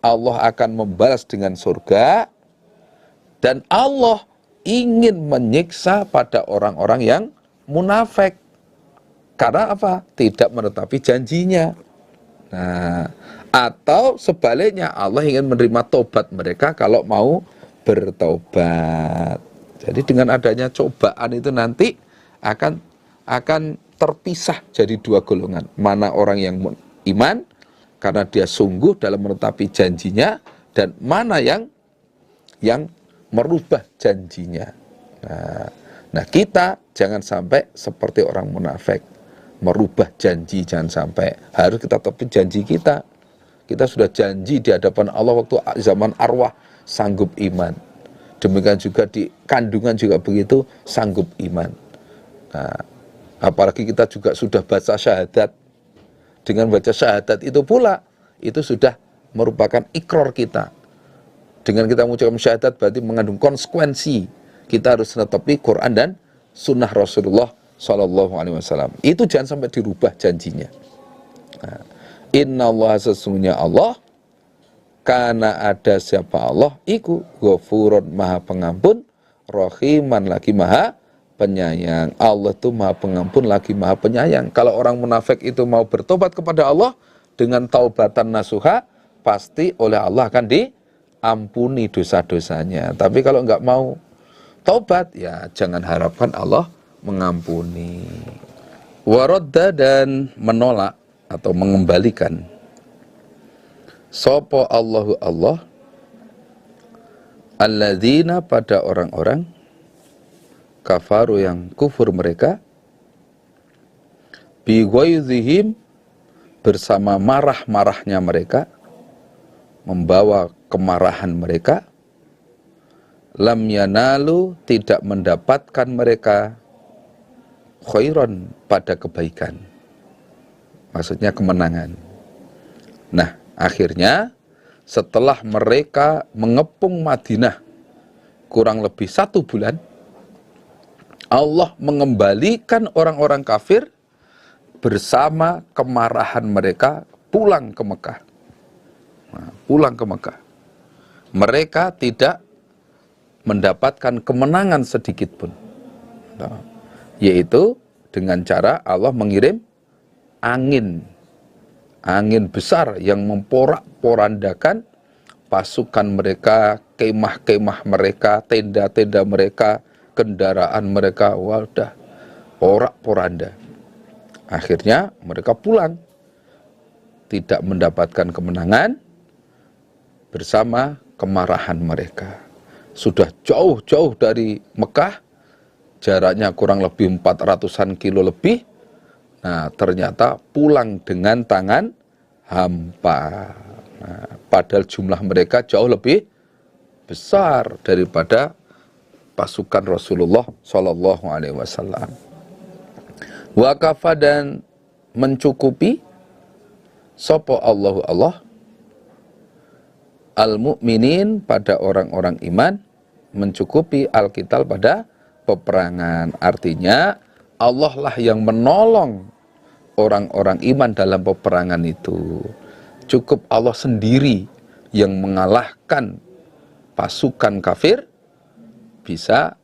Allah akan membalas dengan surga. Dan Allah ingin menyiksa pada orang-orang yang munafik. Karena apa? Tidak menetapi janjinya. Nah, atau sebaliknya, Allah ingin menerima tobat mereka kalau mau bertobat. Jadi dengan adanya cobaan itu nanti akan terpisah jadi dua golongan. Mana orang yang iman karena dia sungguh dalam menetapi janjinya, dan mana yang merubah janjinya. Nah, kita jangan sampai seperti orang munafik, merubah janji, jangan sampai. Harus kita tepi janji kita. Kita sudah janji di hadapan Allah waktu zaman arwah, sanggup iman. Demikian juga di kandungan juga begitu, sanggup iman. Nah, apalagi kita juga sudah baca syahadat. Dengan baca syahadat itu pula, itu sudah merupakan ikrar kita. Dengan kita mengucapkan syahadat berarti mengandung konsekuensi. Kita harus menetapi Quran dan sunnah Rasulullah SAW. Itu jangan sampai dirubah janjinya. Nah, Inna Allah, sesungguhnya Allah, karena ada siapa Allah, iku ghafurun, maha pengampun, rahiman, lagi maha penyayang. Allah itu maha pengampun lagi maha penyayang. Kalau orang munafik itu mau bertobat kepada Allah dengan taubatan nasuha, pasti oleh Allah akan diampuni dosa-dosanya. Tapi kalau nggak mau taubat, ya jangan harapkan Allah mengampuni. Waradda, dan menolak atau mengembalikan sopo Allahu Allah alladzina, pada orang-orang kafaru yang kufur mereka, bi ghaizihim, bersama marah-marahnya mereka, membawa kemarahan mereka, lam yanalu, tidak mendapatkan mereka khairan, pada kebaikan, maksudnya kemenangan. Nah, akhirnya setelah mereka mengepung Madinah kurang lebih 1 bulan, Allah mengembalikan orang-orang kafir bersama kemarahan mereka pulang ke Mekah. Nah, pulang ke Mekah. Mereka tidak mendapatkan kemenangan sedikit pun. Nah, yaitu dengan cara Allah mengirim angin besar yang memporak-porandakan pasukan mereka, kemah-kemah mereka, tenda-tenda mereka, kendaraan mereka, wadah, porak-poranda. Akhirnya mereka pulang, tidak mendapatkan kemenangan bersama kemarahan mereka. Sudah jauh-jauh dari Mekah, jaraknya kurang lebih 400-an kilo lebih. Nah, ternyata pulang dengan tangan hampa. Nah, padahal jumlah mereka jauh lebih besar daripada pasukan Rasulullah Shallallahu Alaihi Wasallam. Wakafa, dan mencukupi sopo Allahu Allah al-mu'minin, pada orang-orang iman, mencukupi al-qital, pada peperangan. Artinya Allah lah yang menolong orang-orang iman dalam peperangan itu. Cukup Allah sendiri yang mengalahkan pasukan kafir, bisa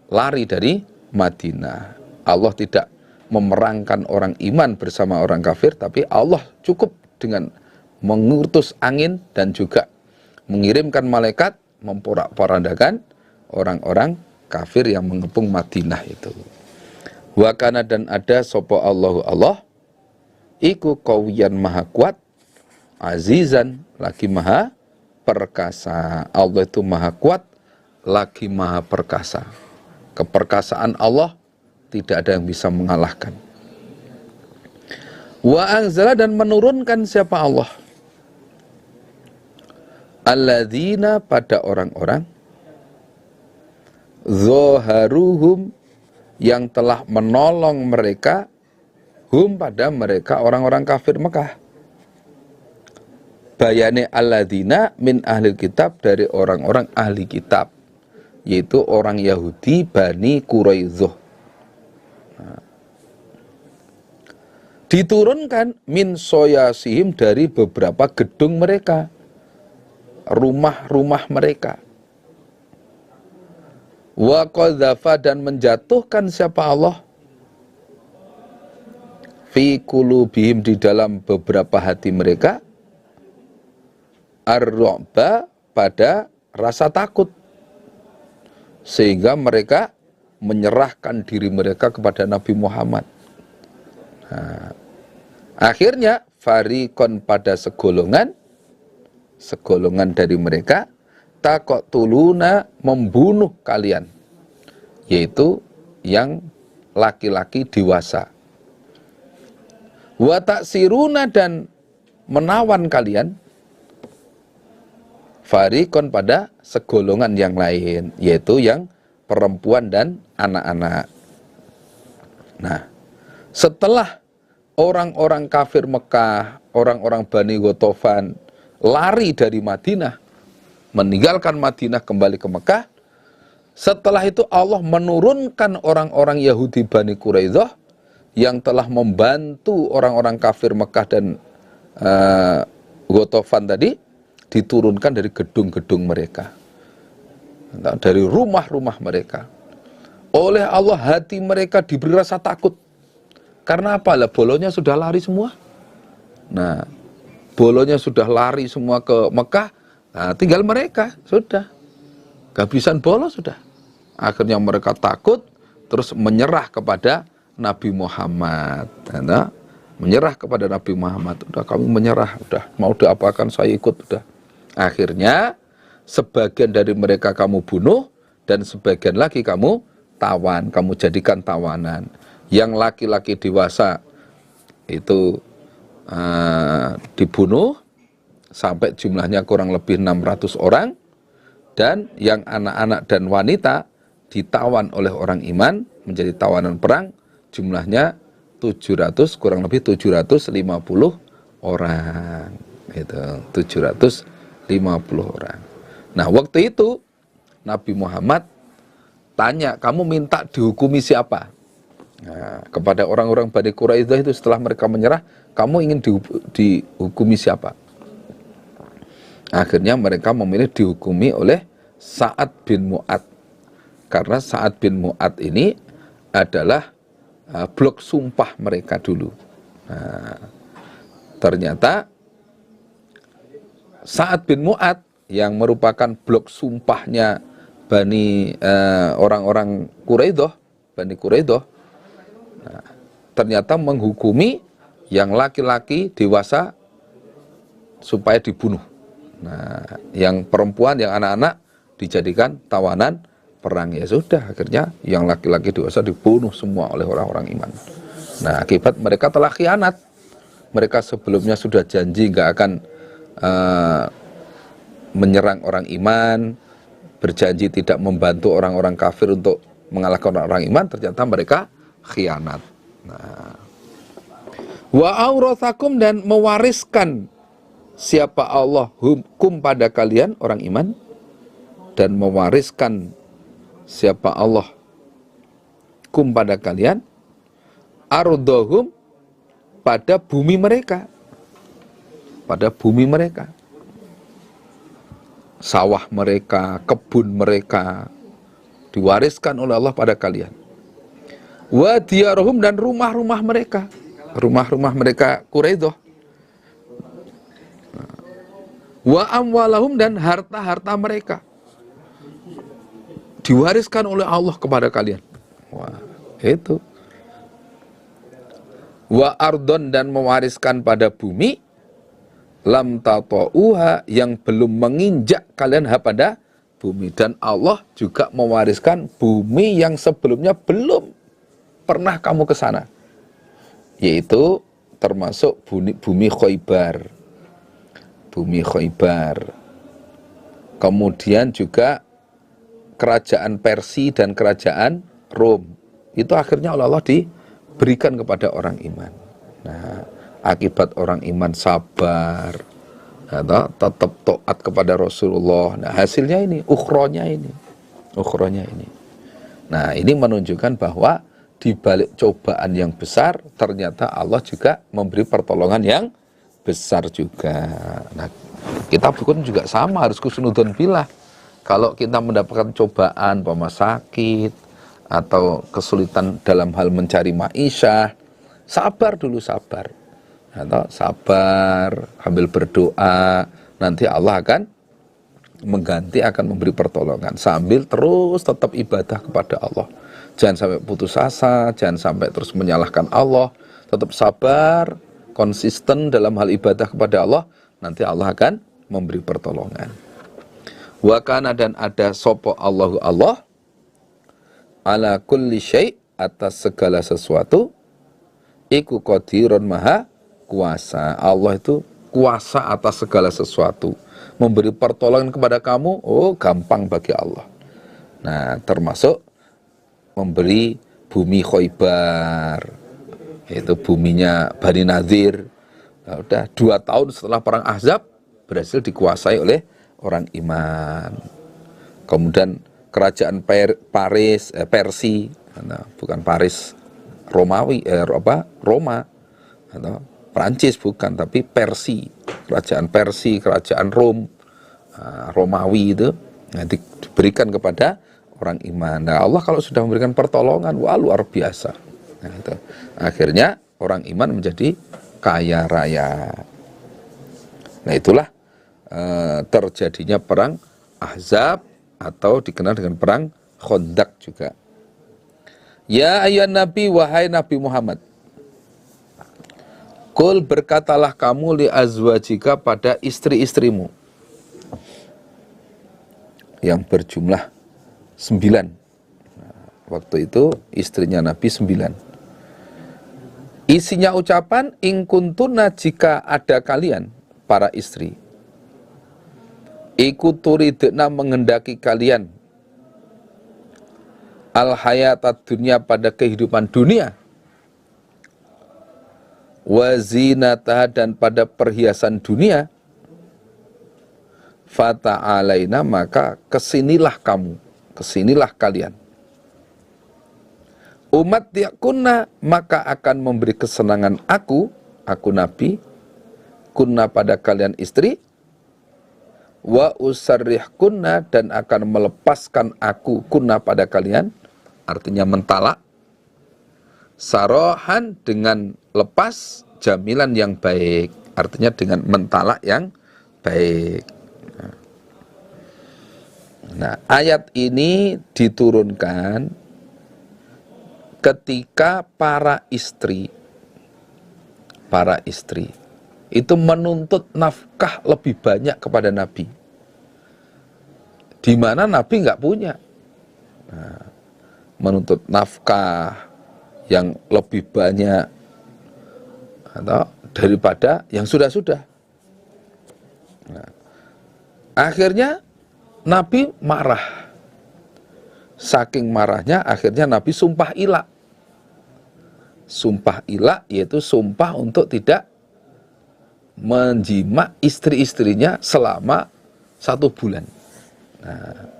lari dari Madinah. Allah tidak memerangkan orang iman bersama orang kafir, tapi Allah cukup dengan mengutus angin dan juga mengirimkan malaikat memporak-porandakan orang-orang kafir yang mengepung Madinah itu. Wakana, dan ada sopo Allahu Allah, iku qawiyan, maha kuat, azizan, lagi maha perkasa. Allah itu maha kuat, lagi maha perkasa. Keperkasaan Allah tidak ada yang bisa mengalahkan. Wa anzala, dan menurunkan siapa Allah, alladzina, pada orang-orang, zoharuhum, yang telah menolong mereka, hum, pada mereka orang-orang kafir Mekah. Bayane alladzina min ahli kitab, dari orang-orang ahli kitab, yaitu orang Yahudi Bani Quraizoh. Nah, diturunkan min soyasihim dari beberapa gedung mereka, rumah-rumah mereka. Wa qadzafa dan menjatuhkan siapa Allah fi qulubihim di dalam beberapa hati mereka ar-ru'ba pada rasa takut, sehingga mereka menyerahkan diri mereka kepada Nabi Muhammad. Nah, akhirnya fariqon pada segolongan dari mereka taqtuluna membunuh kalian, yaitu yang laki-laki dewasa, wa taksiruna dan menawan kalian, fariqon pada segolongan yang lain, yaitu yang perempuan dan anak-anak. Nah, setelah orang-orang kafir Mekah, orang-orang Bani Ghatafan lari dari Madinah, meninggalkan Madinah kembali ke Mekah, setelah itu Allah menurunkan orang-orang Yahudi Bani Quraidah yang telah membantu orang-orang kafir Mekah dan Ghatafan tadi, diturunkan dari gedung-gedung mereka, dari rumah-rumah mereka. Oleh Allah hati mereka diberi rasa takut. Karena apa? Lah, bolonya sudah lari semua. Nah, bolonya sudah lari semua ke Mekah. Nah, tinggal mereka, sudah. Kehabisan bolo sudah. Akhirnya mereka takut, terus menyerah kepada Nabi Muhammad. Nah, menyerah kepada Nabi Muhammad. Udah, kami menyerah. Udah, mau diapakan saya ikut. Udah. Akhirnya sebagian dari mereka kamu bunuh dan sebagian lagi kamu tawan, kamu jadikan tawanan. Yang laki-laki dewasa itu dibunuh sampai jumlahnya kurang lebih 600 orang, dan yang anak-anak dan wanita ditawan oleh orang iman menjadi tawanan perang, jumlahnya 700, kurang lebih 750 orang. Itu 750 orang. Nah, waktu itu Nabi Muhammad tanya, kamu minta dihukumi siapa? Nah, kepada orang-orang Bani Quraidah itu setelah mereka menyerah, kamu ingin dihukumi siapa? Akhirnya mereka memilih dihukumi oleh Sa'ad bin Mu'ad. Karena Sa'ad bin Mu'ad ini adalah blok sumpah mereka dulu. Nah, ternyata Sa'ad bin Mu'ad yang merupakan blok sumpahnya orang-orang Quraidah, Bani Quraidah, nah, ternyata menghukumi yang laki-laki dewasa supaya dibunuh. Nah, yang perempuan, yang anak-anak dijadikan tawanan perang. Ya sudah, akhirnya yang laki-laki dewasa dibunuh semua oleh orang-orang iman. Nah, akibat mereka telah khianat. Mereka sebelumnya sudah janji nggak akan menyerang orang iman, berjanji tidak membantu orang-orang kafir untuk mengalahkan orang-orang iman. Ternyata mereka khianat. Nah, wa aurathakum dan mewariskan siapa Allah hukum pada kalian orang iman, dan mewariskan siapa Allah hukum pada kalian ardhahum pada bumi mereka, sawah mereka, kebun mereka diwariskan oleh Allah pada kalian. Wa diyarhum dan rumah-rumah mereka Quraidah. Wa amwalahum dan harta-harta mereka diwariskan oleh Allah kepada kalian. Wah, itu. Wa ardon dan mewariskan pada bumi lam tata'uha yang belum menginjak kalian pada bumi, dan Allah juga mewariskan bumi yang sebelumnya belum pernah kamu ke sana, yaitu termasuk bumi Khaybar. Kemudian juga kerajaan Persia dan kerajaan Rom. Itu akhirnya oleh Allah diberikan kepada orang iman. Nah, akibat orang iman sabar, tetap taat kepada Rasulullah. Nah, hasilnya ini, ukhronya ini. Nah, ini menunjukkan bahwa di balik cobaan yang besar, ternyata Allah juga memberi pertolongan yang besar juga. Nah, kita pun juga sama, harus husnudzon billah. Kalau kita mendapatkan cobaan, sakit, atau kesulitan dalam hal mencari ma'isyah, sabar dulu, sabar. Atau sabar, sambil berdoa, nanti Allah akan mengganti, akan memberi pertolongan. Sambil terus tetap ibadah kepada Allah. Jangan sampai putus asa, jangan sampai terus menyalahkan Allah. Tetap sabar, konsisten dalam hal ibadah kepada Allah, nanti Allah akan memberi pertolongan. Wa kana, dan ada sopo Allahu Allah, ala kulli syai', atas segala sesuatu, iku qadirun, maha kuasa. Allah itu kuasa atas segala sesuatu. Memberi pertolongan kepada kamu, oh gampang bagi Allah. Nah, termasuk memberi bumi Khaybar, yaitu buminya Bani Nadir. Nah, udah 2 tahun setelah perang Ahzab berhasil dikuasai oleh orang iman. Kemudian kerajaan Persi, nah, bukan Paris Romawi, Roma atau Prancis, bukan, tapi Persi, kerajaan Persi, kerajaan Rom, Romawi itu, nah, diberikan kepada orang iman. Nah, Allah kalau sudah memberikan pertolongan, wah, luar biasa. Nah, itu. Akhirnya orang iman menjadi kaya raya. Nah, itulah terjadinya perang Ahzab, atau dikenal dengan perang Khandaq juga. Ya ayyuhan nabi, wahai Nabi Muhammad, Qul, berkatalah kamu, li azwajika, pada istri-istrimu, yang berjumlah 9. Waktu itu istrinya Nabi 9. Isinya ucapan, in kuntuna, jika ada kalian para istri, iku turidna, menghendaki kalian, al hayata dunia, pada kehidupan dunia, wa zinataha, dan pada perhiasan dunia, fata'alaina, maka kesinilah kamu, kesinilah kalian, umat yakunna, maka akan memberi kesenangan aku Nabi, kunna, pada kalian istri, wa usarrih kunna, dan akan melepaskan aku kunna, pada kalian, artinya mentalak, sarohan, dengan lepas, jamilan, yang baik, artinya dengan mentalak yang baik. Nah, ayat ini diturunkan ketika para istri itu menuntut nafkah lebih banyak kepada Nabi, di mana Nabi nggak punya. Nah, menuntut nafkah yang lebih banyak atau daripada yang sudah-sudah. Nah, akhirnya Nabi marah. Saking marahnya, akhirnya Nabi sumpah ilak. Sumpah ilak yaitu sumpah untuk tidak menjima istri-istrinya selama 1 bulan. Nah,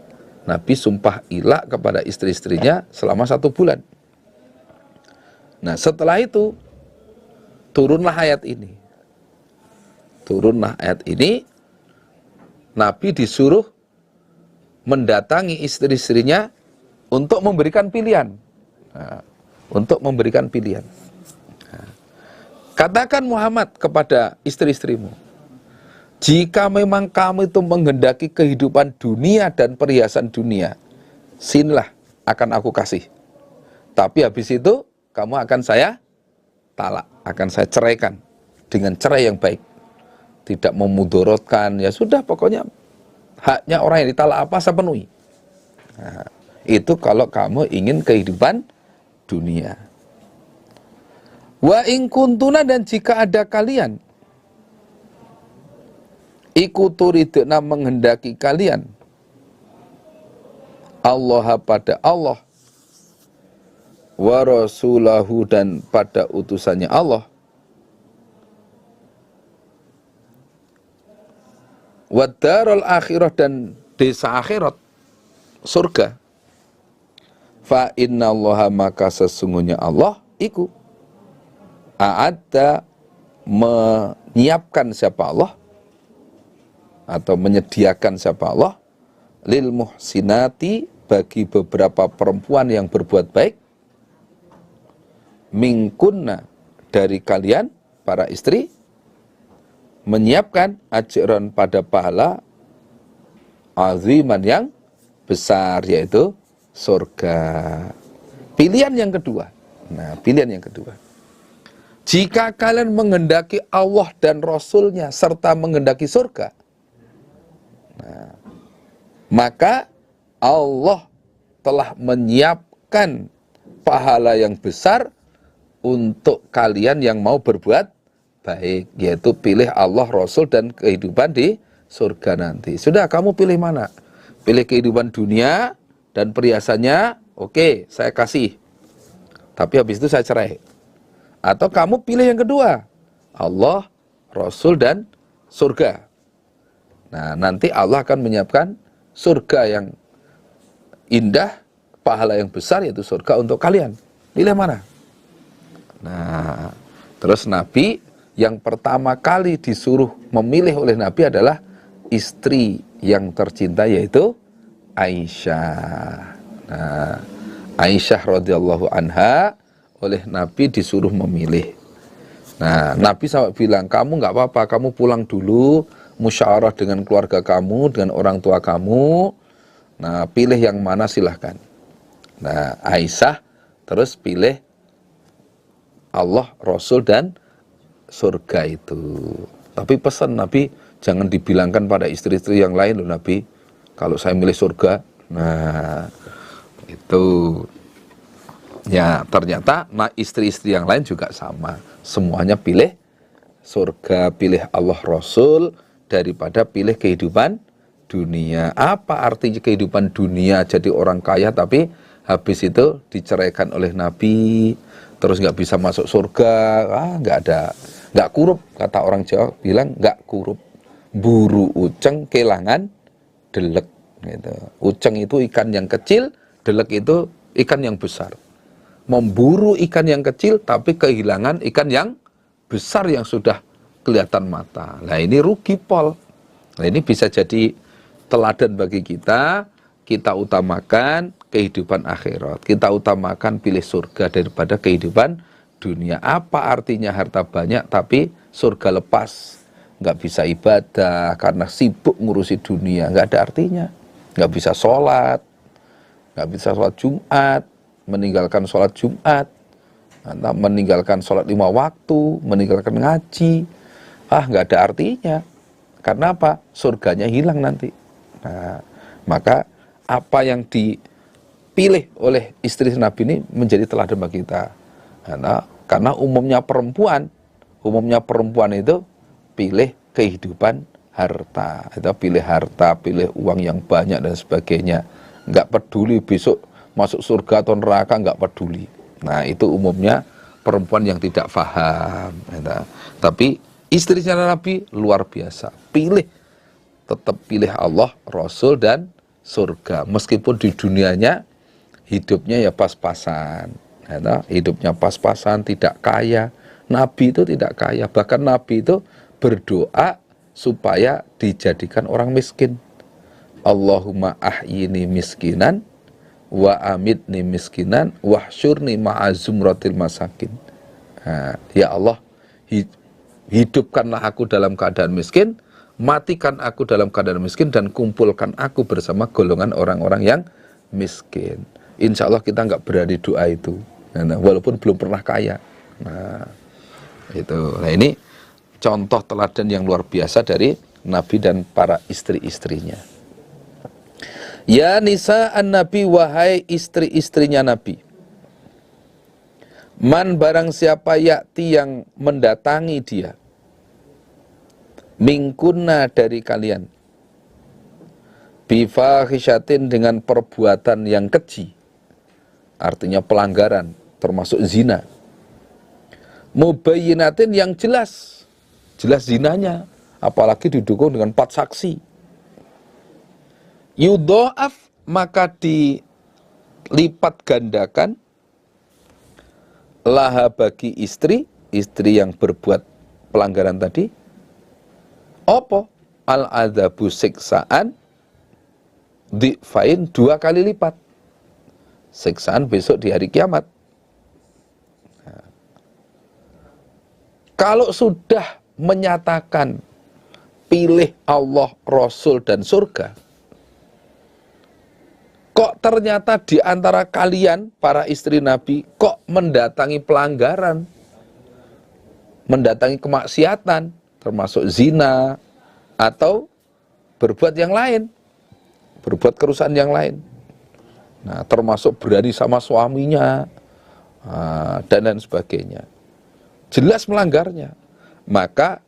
Nabi sumpah ilak kepada istri-istrinya selama 1 bulan. Nah, setelah itu turunlah ayat ini. Nabi disuruh mendatangi istri-istrinya untuk memberikan pilihan. Nah, untuk memberikan pilihan. Nah, katakan Muhammad kepada istri-istrimu, jika memang kamu itu menghendaki kehidupan dunia dan perhiasan dunia, sinilah akan aku kasih. Tapi habis itu kamu akan saya talak, akan saya ceraikan dengan cerai yang baik, tidak memudorotkan. Ya sudah, pokoknya haknya orang yang ditalak apa saya penuhi. Nah, itu kalau kamu ingin kehidupan dunia. Wa in kuntuna, dan jika ada kalian, iku turidna, menghendaki kalian, Allah, pada Allah, wa rasulahu, dan pada utusannya Allah, wa darul akhirah, dan desa akhirat, surga, Fa innallaha maka sesungguhnya Allah iku a'adda menyiapkan siapa Allah atau menyediakan siapa Allah lil muhsinati bagi beberapa perempuan yang berbuat baik mingkunna dari kalian para istri menyiapkan ajran pada pahala aziman yang besar yaitu surga. Pilihan yang kedua. Nah, pilihan yang kedua. Jika kalian menghendaki Allah dan Rasul-Nya serta menghendaki surga, nah, maka Allah telah menyiapkan pahala yang besar untuk kalian yang mau berbuat baik, yaitu pilih Allah, Rasul, dan kehidupan di surga nanti. Sudah, kamu pilih mana? Pilih kehidupan dunia dan perhiasannya, oke, saya kasih. Tapi habis itu saya cerai. Atau kamu pilih yang kedua, Allah, Rasul, dan surga. Nah, nanti Allah akan menyiapkan surga yang indah, pahala yang besar, yaitu surga untuk kalian. Pilih mana? Nah, terus Nabi yang pertama kali disuruh memilih oleh Nabi adalah istri yang tercinta, yaitu Aisyah. Nah, Aisyah radhiyallahu anha oleh Nabi disuruh memilih. Nah, Nabi sampai bilang, kamu nggak apa-apa, kamu pulang dulu, musyawarah dengan keluarga kamu, dengan orang tua kamu. Nah, pilih yang mana silahkan. Nah, Aisyah terus pilih Allah, Rasul, dan surga itu. Tapi pesan Nabi, jangan dibilangkan pada istri-istri yang lain loh Nabi, kalau saya milih surga. Nah, itu. Ya, ternyata istri-istri yang lain juga sama. Semuanya pilih surga, pilih Allah, Rasul, daripada pilih kehidupan dunia. Apa artinya kehidupan dunia? Jadi orang kaya tapi habis itu diceraikan oleh Nabi, terus nggak bisa masuk surga. Nggak ada, nggak kurup, kata orang Jawa bilang nggak kurup. Buru uceng kelangan delek. Gitu. Uceng itu ikan yang kecil, delek itu ikan yang besar. Memburu ikan yang kecil tapi kehilangan ikan yang besar yang sudah kelihatan mata. Nah, ini rugi pol. Nah, ini bisa jadi teladan bagi kita. Kita utamakan kehidupan akhirat, kita utamakan pilih surga daripada kehidupan dunia. Apa artinya harta banyak tapi surga lepas? Nggak bisa ibadah karena sibuk ngurusi dunia, nggak ada artinya. Nggak bisa sholat, nggak bisa sholat Jumat, meninggalkan sholat Jumat, atau meninggalkan sholat 5 waktu, meninggalkan ngaji, nggak ada artinya. Karena apa? Surganya hilang nanti. Nah, maka apa yang dipilih oleh istri Nabi ini menjadi teladan bagi kita. Karena umumnya perempuan itu pilih kehidupan harta, itu pilih harta, pilih uang yang banyak dan sebagainya. Nggak peduli besok masuk surga atau neraka, nggak peduli. Nah, itu umumnya perempuan yang tidak paham. Tapi istrinya Nabi luar biasa. Tetap pilih Allah, Rasul, dan surga. Meskipun di dunianya hidupnya ya pas-pasan. Hidupnya pas-pasan, tidak kaya. Nabi itu tidak kaya. Bahkan Nabi itu berdoa supaya dijadikan orang miskin. Allahumma ahyini miskinan wa amitni miskinan wahsyurni ma'azumratil masakin. Ya Allah, hidupkanlah aku dalam keadaan miskin, matikan aku dalam keadaan miskin, dan kumpulkan aku bersama golongan orang-orang yang miskin. Insya Allah kita nggak berani doa itu, walaupun belum pernah kaya. Nah, itu. Nah, ini contoh teladan yang luar biasa dari Nabi dan para istri-istrinya. Ya nisa an-nabi, wahai istri-istrinya Nabi. Man barang siapa yakti yang mendatangi dia, mingkunna dari kalian, bifahishatin dengan perbuatan yang keji, artinya pelanggaran, termasuk zina. Mubayyinatin yang jelas zinanya, apalagi didukung dengan 4 saksi. Yudha'af, maka lipat gandakan laha bagi istri yang berbuat pelanggaran tadi, apa? Al-adzabu siksaan difain 2 kali lipat. Siksaan besok di hari kiamat. Nah, kalau sudah menyatakan pilih Allah, Rasul, dan surga, kok ternyata di antara kalian, para istri Nabi, kok mendatangi pelanggaran, mendatangi kemaksiatan, termasuk zina, atau berbuat yang lain, berbuat kerusakan yang lain. Nah, termasuk berani sama suaminya, dan lain sebagainya. Jelas melanggarnya. Maka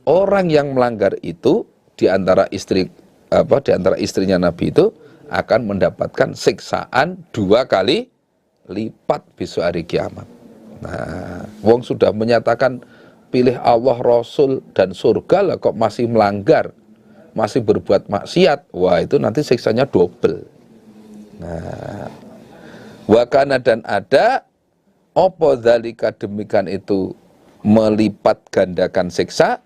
orang yang melanggar itu di antara istrinya Nabi itu akan mendapatkan siksaan 2 kali lipat besok hari kiamat. Nah, wong sudah menyatakan pilih Allah, Rasul, dan surga lah kok masih melanggar, masih berbuat maksiat, wah itu nanti siksanya double. Nah, wakana dan ada opo dzalika demikian itu melipat gandakan siksa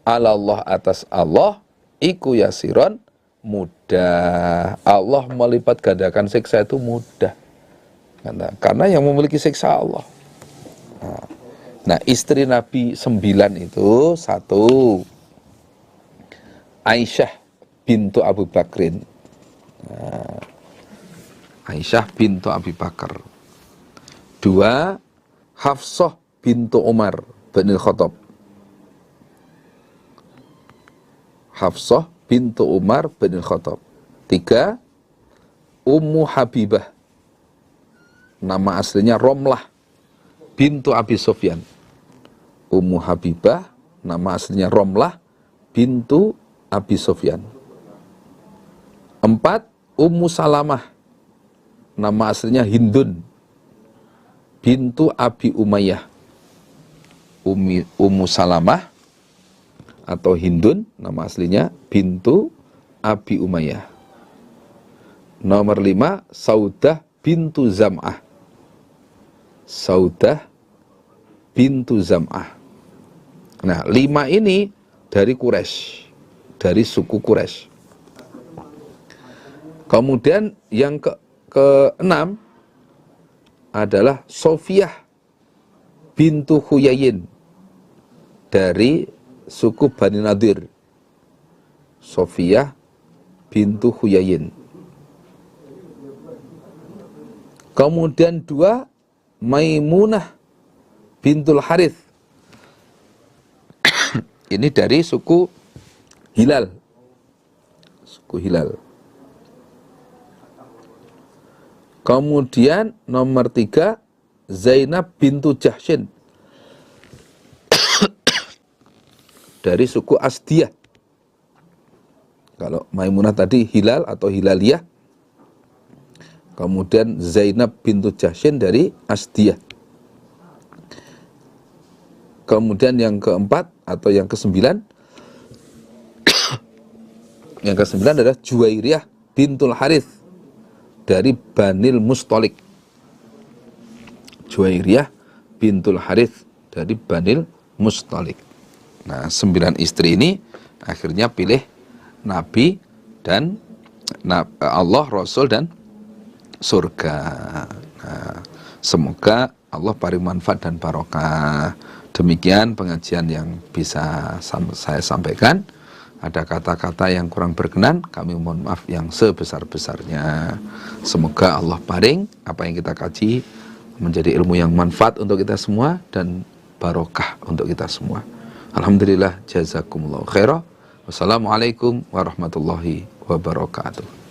Allah atas Allah iku yasiron mudah. Allah melipat gandakan siksa itu mudah. Karena yang memiliki siksa Allah. Nah, istri Nabi 9 itu, 1 Aisyah bintu Abu Bakrin. Aisyah bintu Abi Bakar. 2 Hafsah bintu Umar bin Khattab. Hafsah bintu Umar bin Khattab. 3 Ummu Habibah, nama aslinya Romlah bintu Abi Sufyan. Ummu Habibah, nama aslinya Romlah bintu Abi Sufyan. 4 Ummu Salamah, nama aslinya Hindun bintu Abi Umayyah. Ummu Salamah atau Hindun, nama aslinya bintu Abi Umayyah. Nomor 5 Saudah bintu Zam'ah. Saudah bintu Zam'ah. Nah, 5 ini dari Quraisy, dari suku Quraisy. Kemudian yang ke-6 adalah Sofiyah bintu Huyayin dari suku Bani Nadir. Sofiyah bintu Huyayin. Kemudian 2 Maimunah bintul Harith. Ini dari suku Hilal. Suku Hilal. Kemudian nomor 3 Zainab bintu Jahsyin dari suku Asdiyah. Kalau Maimunah tadi Hilal atau Hilaliyah. Kemudian Zainab bintu Jahsyin dari Asdiyah. Kemudian yang keempat atau yang ke-9 yang ke-9 adalah Juwairiyah bintul Harith dari Banil Mustalik. Juwairiyah bintul Harith dari Banil Mustalik. Nah, 9 istri ini akhirnya pilih Nabi dan Allah, Rasul, dan surga. Nah, semoga Allah paling manfaat dan barokah. Demikian pengajian yang bisa saya sampaikan. Ada kata-kata yang kurang berkenan, kami mohon maaf yang sebesar-besarnya. Semoga Allah paring apa yang kita kaji menjadi ilmu yang manfaat untuk kita semua dan barokah untuk kita semua. Alhamdulillah, jazakumullah khairah. Wassalamualaikum warahmatullahi wabarakatuh.